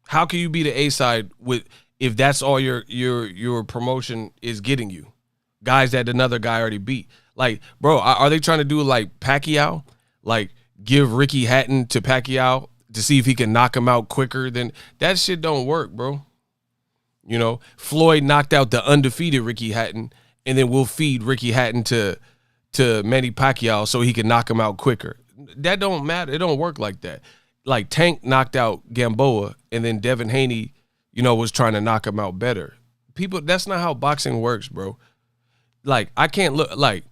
How can you be the A side if that's all your promotion is getting you? Guys that another guy already beat. Like, bro, are they trying to do like Pacquiao? Like give Ricky Hatton to Pacquiao to see if he can knock him out quicker than that shit don't work, bro. You know, Floyd knocked out the undefeated Ricky Hatton, and then we'll feed Ricky Hatton to Manny Pacquiao so he can knock him out quicker. That don't matter. It don't work like that. Like Tank knocked out Gamboa, and then Devin Haney, was trying to knock him out better. People, that's not how boxing works, bro. Like, I can't look like,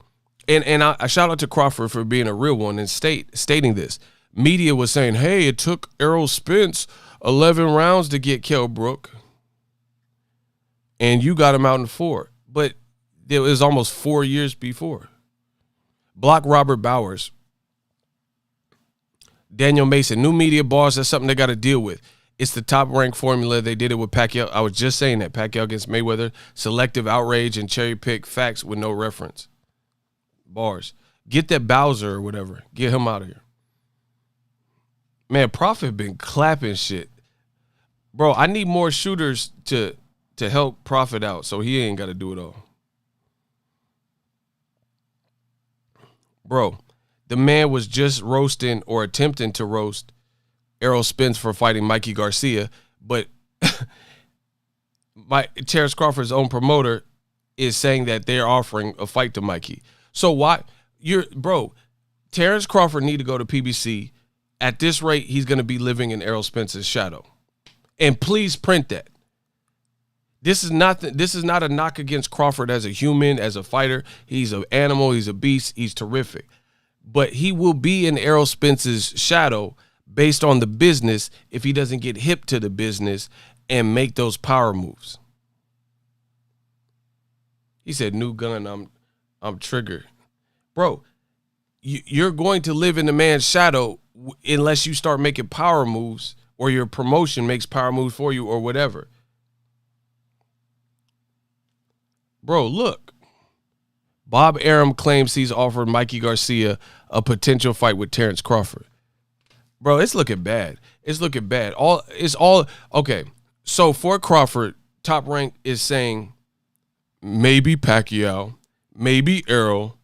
and I shout out to Crawford for being a real one and stating this. Media was saying, hey, it took Errol Spence 11 rounds to get Kell Brook. And you got him out in 4. But it was almost 4 years before. Block Robert Bowers. Daniel Mason. New media bars, that's something they got to deal with. It's the top-ranked formula. They did it with Pacquiao. I was just saying that. Pacquiao against Mayweather. Selective outrage and cherry-pick facts with no reference. Bars. Get that Bowser or whatever. Get him out of here. Man, Prophet been clapping shit. Bro, I need more shooters to to help Crawford out, so he ain't got to do it all. Bro, the man was just roasting or attempting to roast Errol Spence for fighting Mikey Garcia, but Terence Crawford's own promoter is saying that they're offering a fight to Mikey. So why Terence Crawford need to go to PBC. At this rate, he's going to be living in Errol Spence's shadow. And please print that. This is not a knock against Crawford as a human, as a fighter. He's an animal, he's a beast, he's terrific. But he will be in Errol Spence's shadow based on the business if he doesn't get hip to the business and make those power moves. He said, new gun, I'm triggered. Bro, you're going to live in the man's shadow unless you start making power moves or your promotion makes power moves for you or whatever. Bro, look. Bob Arum claims he's offered Mikey Garcia a potential fight with Terence Crawford. Bro, it's looking bad. It's looking bad. Okay. So for Crawford, Top Rank is saying maybe Pacquiao, maybe Errol,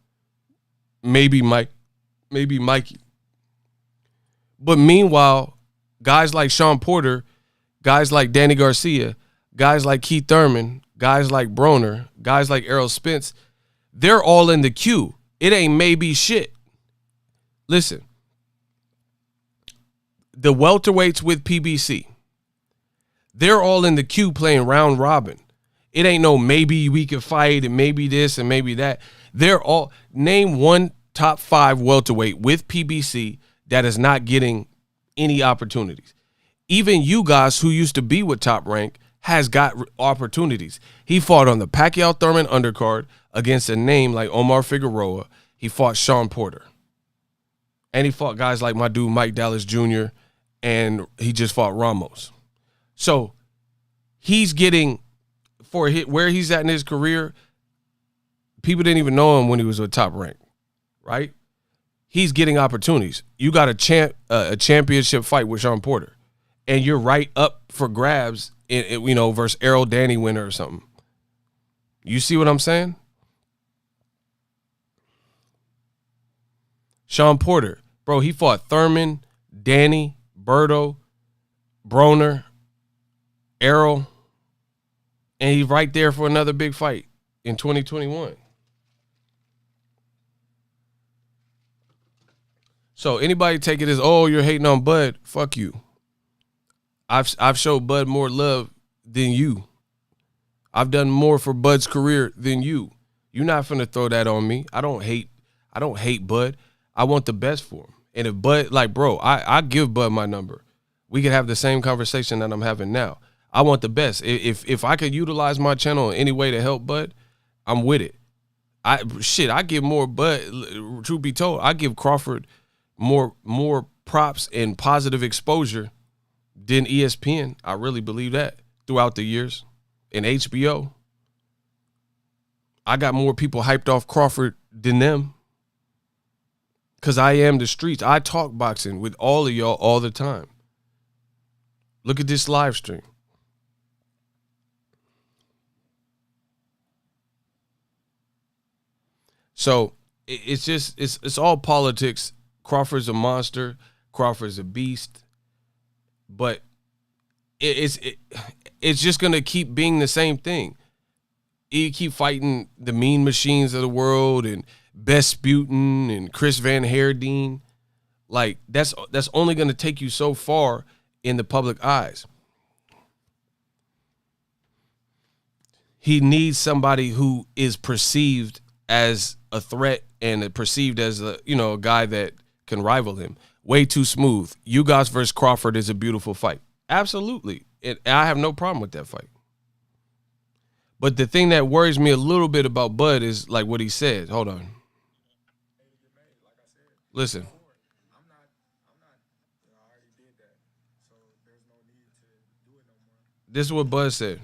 maybe Mikey. But meanwhile, guys like Sean Porter, guys like Danny Garcia, guys like Keith Thurman, guys like Broner, guys like Errol Spence, they're all in the queue. It ain't maybe shit. Listen, the welterweights with PBC, they're all in the queue playing round robin. It ain't no maybe we could fight and maybe this and maybe that. They're all, name one top 5 welterweight with PBC that is not getting any opportunities. Even you guys who used to be with Top Rank has got opportunities. He fought on the Pacquiao Thurman undercard against a name like Omar Figueroa. He fought Sean Porter. And he fought guys like my dude Mike Dallas Jr. and he just fought Ramos. So he's getting, for where he's at in his career, people didn't even know him when he was with Top Rank, right? He's getting opportunities. You got a championship fight with Sean Porter, and you're right up for grabs, versus Errol Danny winner or something. You see what I'm saying? Sean Porter, bro, he fought Thurman, Danny, Berto, Broner, Errol, and he's right there for another big fight in 2021. So anybody take it as, oh, you're hating on Bud, fuck you. I've showed Bud more love than you. I've done more for Bud's career than you. You're not finna throw that on me. I don't hate Bud. I want the best for him. And if Bud, like, bro, I give Bud my number. We could have the same conversation that I'm having now. I want the best. If I could utilize my channel in any way to help Bud, I'm with it. I give more Bud, truth be told, I give Crawford more props and positive exposure than ESPN. I really believe that throughout the years. And HBO, I got more people hyped off Crawford than them because I am the streets. I talk boxing with all of y'all all the time. Look at this live stream. So it's all politics. Crawford's a monster. Crawford's a beast. But it's just going to keep being the same thing. You keep fighting the Mean Machines of the world and Besputin and Chris Van Herdeen. Like, that's only going to take you so far in the public eyes. He needs somebody who is perceived as a threat and perceived as a guy that can rival him. Way too smooth. You guys versus Crawford is a beautiful fight. Absolutely. I have no problem with that fight. But the thing that worries me a little bit about Bud is like what he said. Hold on. Listen. This is what Bud said.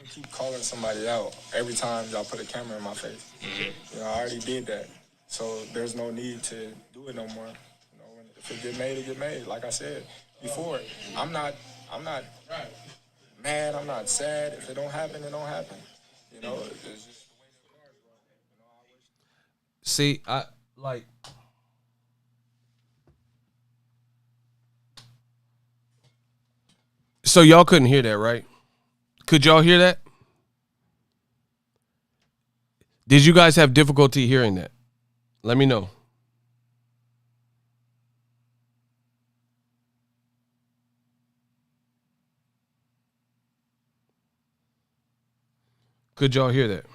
Keep calling somebody out every time y'all put a camera in my face. I already did that. So there's no need to do it no more. If it get made, it get made. Like I said before, I'm not mad. I'm not sad. If it don't happen, it don't happen. You know, it's just the way the cards roll. You know, I wish. See, I like. So y'all couldn't hear that, right? Could y'all hear that? Did you guys have difficulty hearing that? Let me know. Could y'all hear that?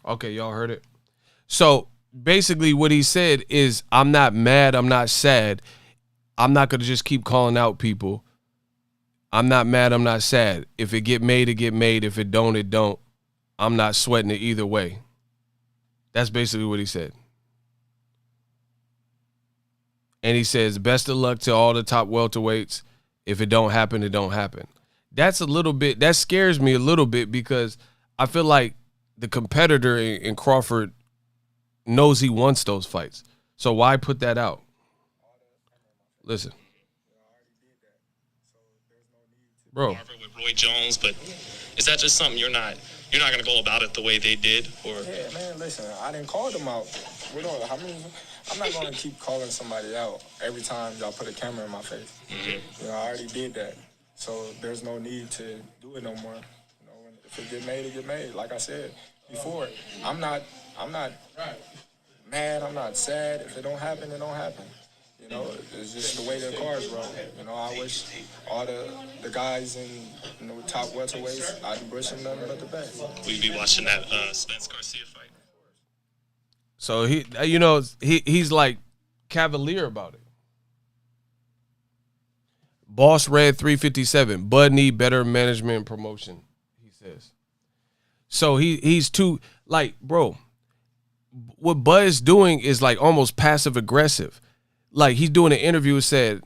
Okay, y'all heard it. So basically what he said is, I'm not mad, I'm not sad. I'm not going to just keep calling out people. I'm not mad, I'm not sad. If it get made, it get made. If it don't, it don't. I'm not sweating it either way. That's basically what he said. And he says, best of luck to all the top welterweights. If it don't happen, it don't happen. That's a little bit, that scares me a little bit, because I feel like the competitor in Crawford knows he wants those fights. So why put that out? Listen. Bro. With Roy Jones, but is that just something you're not going to go about it the way they did? Or Yeah, man, listen, I didn't call them out. I'm not going to keep calling somebody out every time y'all put a camera in my face. Mm-hmm. You know, I already did that. So there's no need to do it no more. You know, if it get made, it get made. Like I said before, I'm not mad, I'm not sad. If it don't happen, it don't happen. You know, it's just the way the cards roll. You know, I wish all the guys in the top welterweights, I'd be wishing nothing but the best. Will you be watching that Spence Garcia fight? So he's like cavalier about it. Boss Red 357. Bud need better management and promotion, he says. So he's too, like, bro, what Bud is doing is like almost passive aggressive. Like, he's doing an interview and said,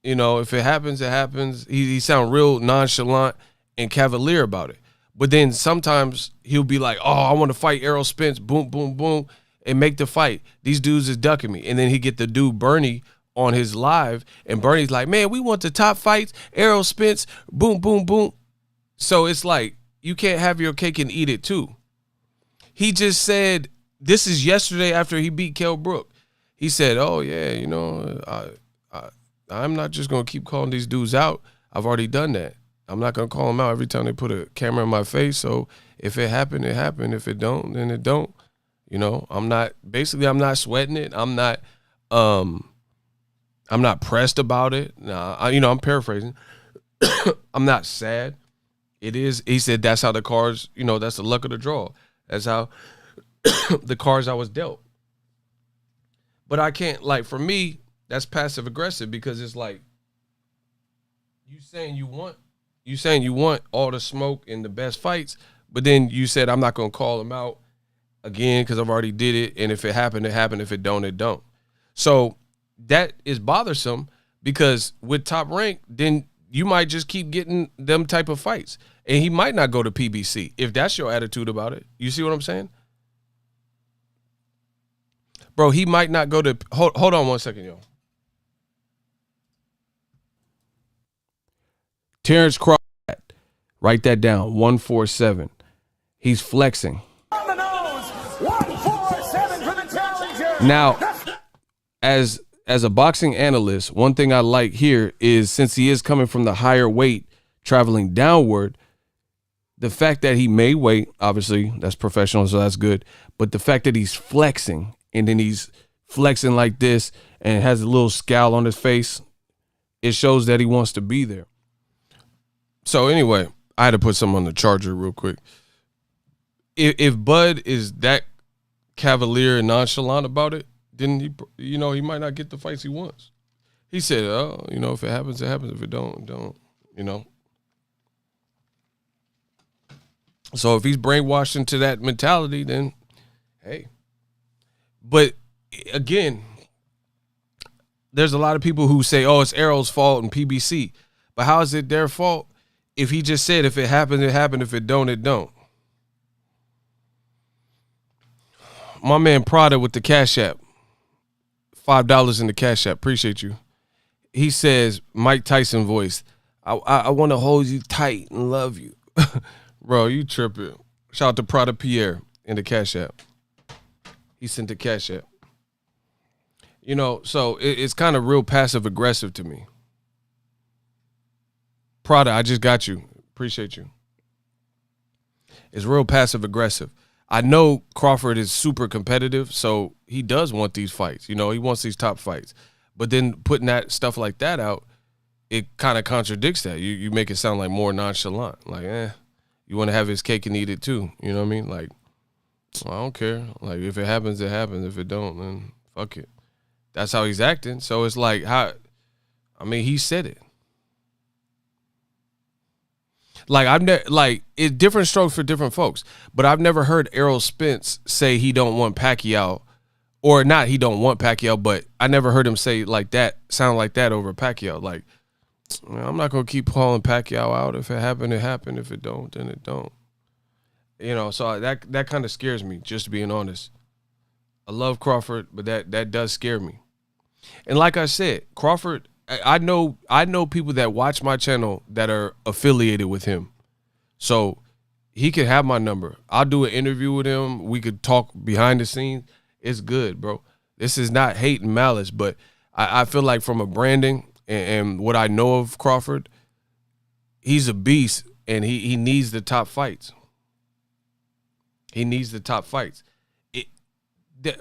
you know, if it happens, it happens. He sound real nonchalant and cavalier about it. But then sometimes he'll be like, oh, I want to fight Errol Spence, boom, boom, boom, and make the fight. These dudes is ducking me. And then he get the dude Bernie on his live, and Bernie's like, man, we want the top fights, Errol Spence, boom, boom, boom. So it's like, you can't have your cake and eat it too. He just said, this is yesterday after he beat Kell Brook. He said, oh, yeah, you know, I'm not just going to keep calling these dudes out. I've already done that. I'm not going to call them out every time they put a camera in my face. So if it happened, it happened. If it don't, then it don't. You know, I'm not sweating it. I'm not pressed about it. Nah, I'm paraphrasing. I'm not sad. It is, he said, that's how the cards, that's the luck of the draw. That's how the cards I was dealt. But I can't, like, for me, that's passive aggressive, because it's like, you saying you want all the smoke and the best fights, but then you said, I'm not going to call them out again because I've already did it. And if it happened, it happened. If it don't, it don't. So that is bothersome, because with Top Rank, then you might just keep getting them type of fights. And he might not go to PBC if that's your attitude about it. You see what I'm saying? Bro, he might not go to – hold on 1 second, yo. Terence Crawford, write that down, 147. He's flexing. On the nose, 147 for the challenger. Now, as a boxing analyst, one thing I like here is, since he is coming from the higher weight, traveling downward, the fact that he may weight, obviously, that's professional, so that's good. But the fact that he's flexing, and then he's flexing like this and has a little scowl on his face, it shows that he wants to be there. So anyway, I had to put something on the charger real quick. If Bud is that cavalier and nonchalant about it, then he might not get the fights he wants. He said, oh, if it happens, it happens. If it don't, it don't, So if he's brainwashed into that mentality, then hey. But again, there's a lot of people who say, oh, it's Errol's fault and PBC. But how is it their fault if he just said, if it happens, it happened. If it don't, it don't? My man Prada with the Cash App. $5 in the Cash App. Appreciate you. He says, Mike Tyson voice, I want to hold you tight and love you. Bro, you tripping. Shout out to Prada Pierre in the Cash App. He sent the Cash App. You know, so it's kind of real passive aggressive to me. Prada, I just got you. Appreciate you. It's real passive aggressive. I know Crawford is super competitive, so he does want these fights. You know, he wants these top fights. But then putting that stuff like that out, it kind of contradicts that. You make it sound like more nonchalant. Like, you want to have his cake and eat it too. You know what I mean? Like, I don't care. Like, if it happens, it happens. If it don't, then fuck it. That's how he's acting. So it's like, he said it. Like, it's different strokes for different folks. But I've never heard Errol Spence say he don't want Pacquiao, or not he don't want Pacquiao, but I never heard him say like that, sound like that over Pacquiao. Like, I'm not gonna keep calling Pacquiao out. If it happened, it happened. If it don't, then it don't. You know, so that kind of scares me, just being honest. I love Crawford, but that does scare me. And like I said, Crawford, I know people that watch my channel that are affiliated with him. So he could have my number. I'll do an interview with him. We could talk behind the scenes. It's good, bro. This is not hate and malice, but I feel like from a branding and what I know of Crawford, he's a beast, and he needs the top fights. He needs the top fights.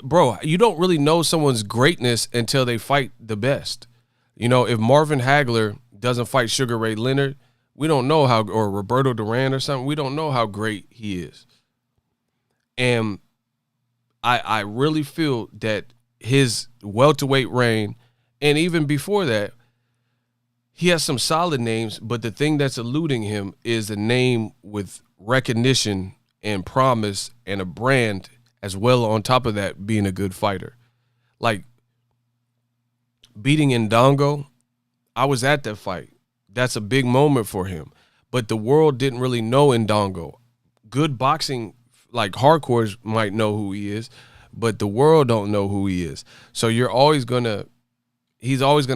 Bro, you don't really know someone's greatness until they fight the best. You know, if Marvin Hagler doesn't fight Sugar Ray Leonard, we don't know how, or Roberto Duran or something, we don't know how great he is. And I really feel that his welterweight reign, and even before that, he has some solid names, but the thing that's eluding him is a name with recognition and promise and a brand as well, on top of that, being a good fighter. Like, beating Ndongo, I was at that fight. That's a big moment for him. But the world didn't really know Ndongo. Good boxing, like hardcores, might know who he is, but the world don't know who he is. So he's always gonna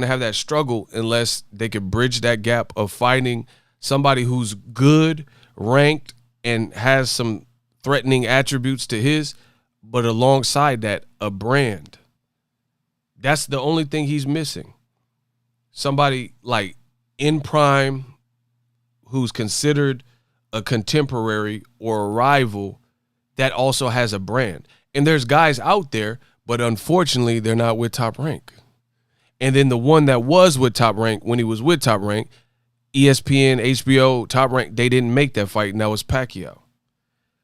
have that struggle unless they could bridge that gap of fighting somebody who's good, ranked, and has some threatening attributes to his, but alongside that, a brand. That's the only thing he's missing. Somebody like in prime who's considered a contemporary or a rival that also has a brand. And there's guys out there, but unfortunately, they're not with Top Rank. And then the one that was with Top Rank, when he was with Top Rank, ESPN, HBO, Top Rank, they didn't make that fight, and that was Pacquiao.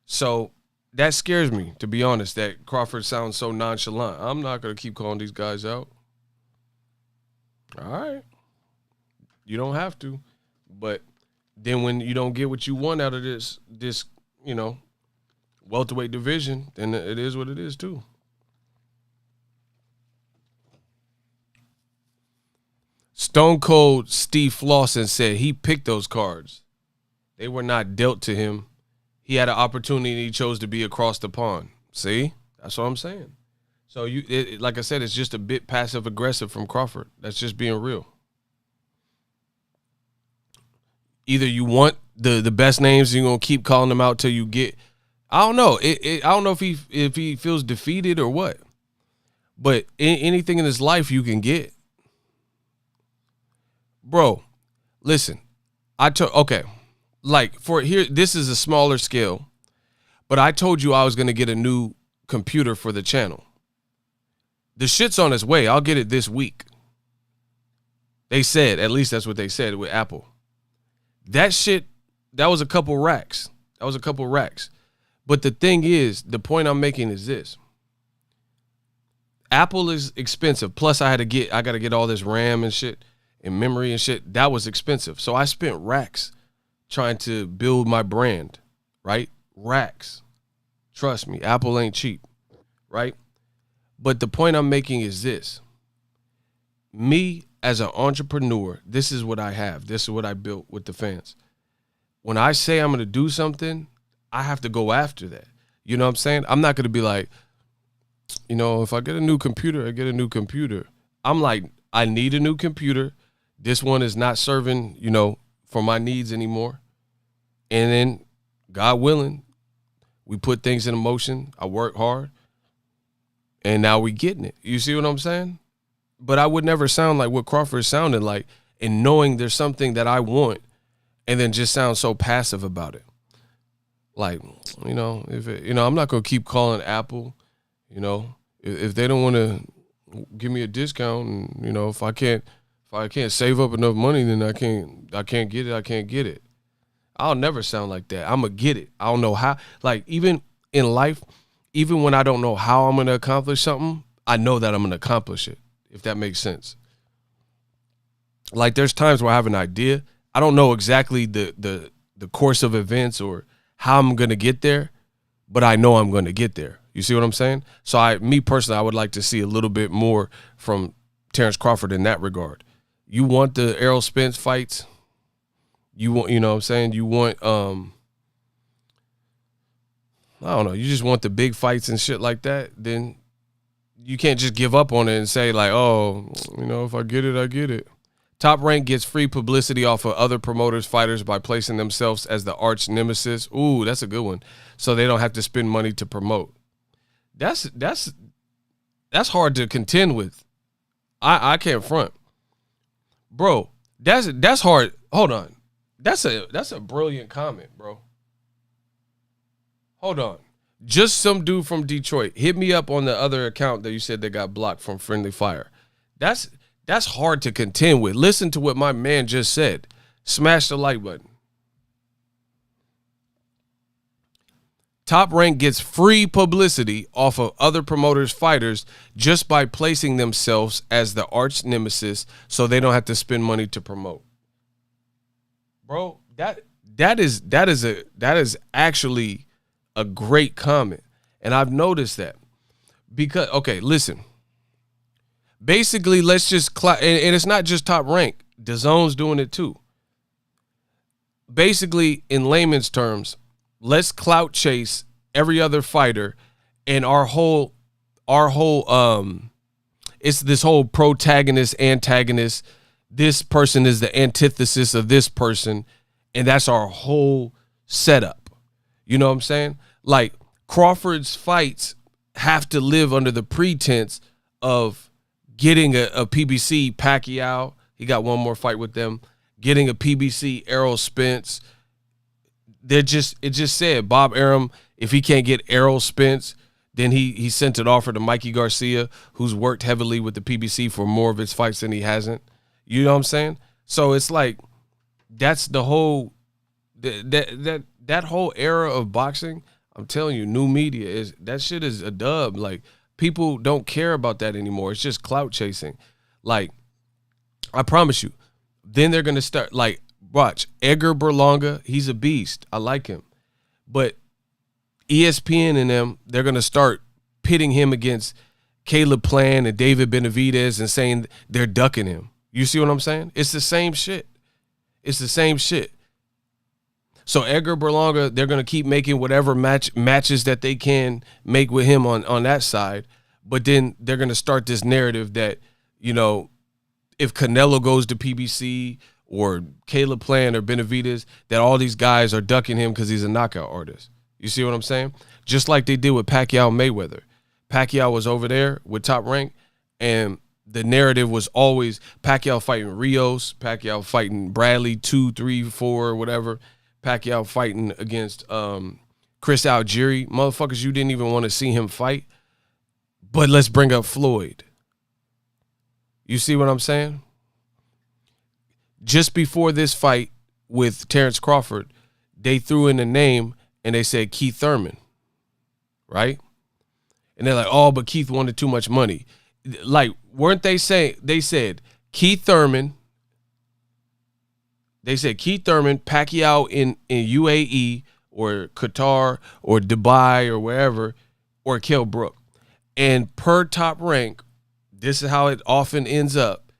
So that scares me, to be honest, that Crawford sounds so nonchalant. I'm not going to keep calling these guys out. All right. You don't have to. But then when you don't get what you want out of this, you know, welterweight division, then it is what it is too. Stone Cold Steve Flossin said he picked those cards. They were not dealt to him. He had an opportunity and he chose to be across the pond. See? That's what I'm saying. So, like I said, it's just a bit passive-aggressive from Crawford. That's just being real. Either you want the best names and you're going to keep calling them out till you get – I don't know. I don't know if he feels defeated or what. But anything in his life you can get. Bro, listen. Okay. Like, for here, this is a smaller scale, but I told you I was going to get a new computer for the channel. The shit's on its way. I'll get it this week. They said, at least that's what they said with Apple. That shit, that was a couple racks. But the thing is, the point I'm making is this. Apple is expensive. Plus, I got to get all this RAM and shit and memory and shit. That was expensive. So I spent racks trying to build my brand, right? Racks. Trust me, Apple ain't cheap, right? But the point I'm making is this. Me as an entrepreneur, this is what I have. This is what I built with the fans. When I say I'm going to do something, I have to go after that. You know what I'm saying? I'm not going to be like, if I get a new computer, I get a new computer. I'm like, I need a new computer. This one is not serving, for my needs anymore. And then, God willing, we put things in motion. I work hard. And now we getting it. You see what I'm saying? But I would never sound like what Crawford sounded like, and knowing there's something that I want, and then just sound so passive about it. Like, I'm not going to keep calling Apple, if they don't want to give me a discount, and, if I can't save up enough money, then I can't get it. I'll never sound like that. I'm going to get it. I don't know how. Like, even in life, even when I don't know how I'm going to accomplish something, I know that I'm going to accomplish it, if that makes sense. Like, there's times where I have an idea. I don't know exactly the course of events or how I'm going to get there, but I know I'm going to get there. You see what I'm saying? So me personally, I would like to see a little bit more from Terence Crawford in that regard. You want the Errol Spence fights? You want, what I'm saying? You want, I don't know. You just want the big fights and shit like that. Then you can't just give up on it and say like, oh, if I get it, I get it. Top Rank gets free publicity off of other promoters' fighters by placing themselves as the arch nemesis. Ooh, that's a good one. So they don't have to spend money to promote. That's hard to contend with. I can't front. Bro, that's hard. Hold on. That's a brilliant comment, bro. Hold on. Just some dude from Detroit. Hit me up on the other account that you said that got blocked from Friendly Fire. That's hard to contend with. Listen to what my man just said. Smash the like button. Top Rank gets free publicity off of other promoters' fighters just by placing themselves as the arch nemesis so they don't have to spend money to promote. Bro, that is actually a great comment. And I've noticed that. Because, okay, listen. Basically, let's just and it's not just Top Rank. DAZN's doing it too. Basically, in layman's terms, let's clout chase every other fighter, and our whole it's this whole protagonist, antagonist. This person is the antithesis of this person, and that's our whole setup. You know what I'm saying? Like, Crawford's fights have to live under the pretense of getting a PBC Pacquiao. He got one more fight with them. Getting a PBC Errol Spence. It just said Bob Arum, if he can't get Errol Spence, then he sent an offer to Mikey Garcia, who's worked heavily with the PBC for more of his fights than he hasn't. You know what I'm saying? So it's like, that's the whole that whole era of boxing. I'm telling you, new media that shit is a dub. Like, people don't care about that anymore. It's just clout chasing. Like, I promise you. Then they're gonna start, like, watch Edgar Berlanga. He's a beast. I like him, but ESPN and them, they're gonna start pitting him against Caleb Plant and David Benavidez and saying they're ducking him. You see what I'm saying? It's the same shit. It's the same shit. So Edgar Berlanga, they're going to keep making whatever matches that they can make with him on that side. But then they're going to start this narrative that, if Canelo goes to PBC or Caleb Plant or Benavidez, that all these guys are ducking him because he's a knockout artist. You see what I'm saying? Just like they did with Pacquiao and Mayweather. Pacquiao was over there with Top Rank, and the narrative was always Pacquiao fighting Rios, Pacquiao fighting Bradley 2, 3, 4, whatever. Pacquiao fighting against Chris Algieri. Motherfuckers, you didn't even want to see him fight. But let's bring up Floyd. You see what I'm saying? Just before this fight with Terence Crawford, they threw in a name and they said Keith Thurman. Right? And they're like, oh, but Keith wanted too much money. Like, weren't they saying, they said Keith Thurman, Pacquiao in UAE or Qatar or Dubai or wherever, or Kell Brook. And per Top Rank, this is how it often ends up.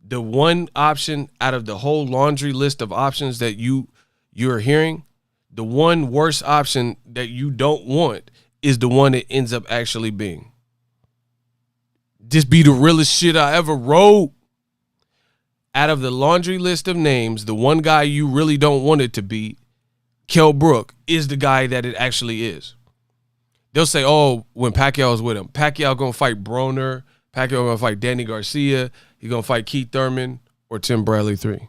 The one option out of the whole laundry list of options that you're hearing, the one worst option that you don't want is the one it ends up actually being. This be the realest shit I ever wrote. Out of the laundry list of names, the one guy you really don't want it to be, Kell Brook, is the guy that it actually is. They'll say, oh, when Pacquiao is with him, Pacquiao going to fight Broner, Pacquiao going to fight Danny Garcia, he going to fight Keith Thurman or Tim Bradley 3.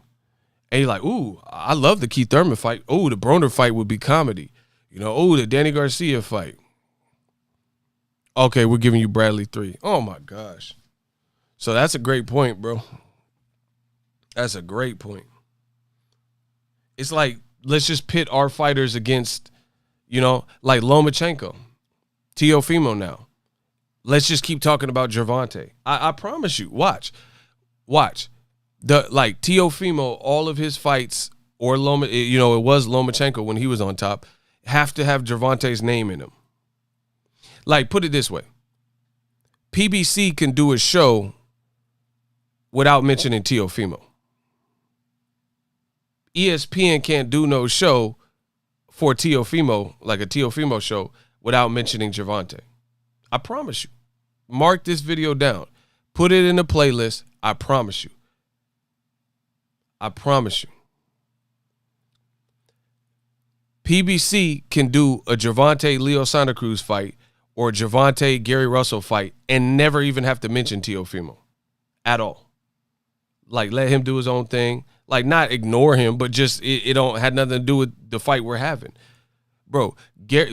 And you're like, ooh, I love the Keith Thurman fight. Ooh, the Broner fight would be comedy. You know, ooh, the Danny Garcia fight. Okay, we're giving you Bradley 3. Oh, my gosh. So that's a great point, bro. That's a great point. It's like, let's just pit our fighters against, you know, like Lomachenko, Teofimo now. Let's just keep talking about Gervonta. I promise you, watch. Like Teofimo, all of his fights, or Loma, you know, it was Lomachenko when he was on top, have to have Gervonta's name in them. Like, put it this way. PBC can do a show without mentioning Teofimo. ESPN can't do no show for Teofimo, like a Teofimo show, without mentioning Gervonta. I promise you. Mark this video down. Put it in a playlist. I promise you. I promise you. PBC can do a Gervonta Leo Santa Cruz fight or a Gervonta Gary Russell fight and never even have to mention Teofimo at all. Like, let him do his own thing. Like, not ignore him, but just it don't had nothing to do with the fight we're having. Bro,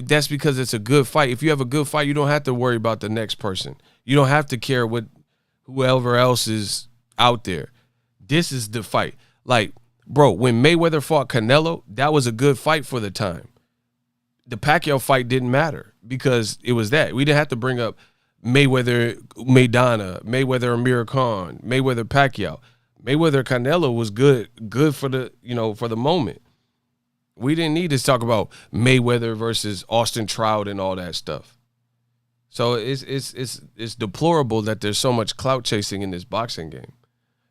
that's because it's a good fight. If you have a good fight, you don't have to worry about the next person. You don't have to care what whoever else is out there. This is the fight. Like, bro, when Mayweather fought Canelo, that was a good fight for the time. The Pacquiao fight didn't matter because it was that. We didn't have to bring up Mayweather Maidana, Mayweather Amir Khan, Mayweather Pacquiao. Mayweather Canelo was good for the, you know, for the moment. We didn't need to talk about Mayweather versus Austin Trout and all that stuff. So it's deplorable that there's so much clout chasing in this boxing game.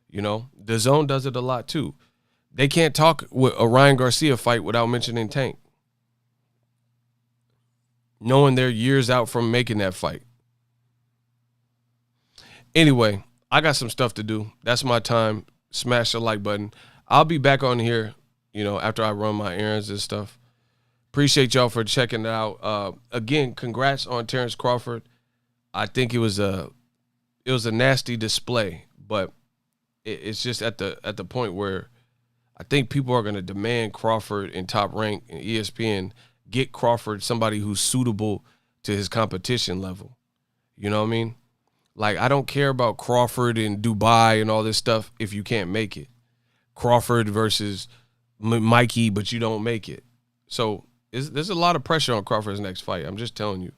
You know, DAZN does it a lot too. They can't talk with a Ryan Garcia fight without mentioning Tank, knowing they're years out from making that fight. Anyway, I got some stuff to do. That's my time. Smash the like button. I'll be back on here, you know, after I run my errands and stuff. Appreciate y'all for checking it out. Again, congrats on Terence Crawford. I think it was a nasty display, but it's just at the point where I think people are going to demand Crawford in Top Rank and ESPN get Crawford somebody who's suitable to his competition level. You know what I mean? Like, I don't care about Crawford in Dubai and all this stuff if you can't make it. Crawford versus Mikey, but you don't make it. So there's a lot of pressure on Crawford's next fight. I'm just telling you.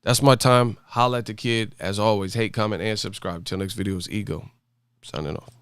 That's my time. Holla at the kid. As always, hate, comment, and subscribe. Till next video is Ego. Signing off.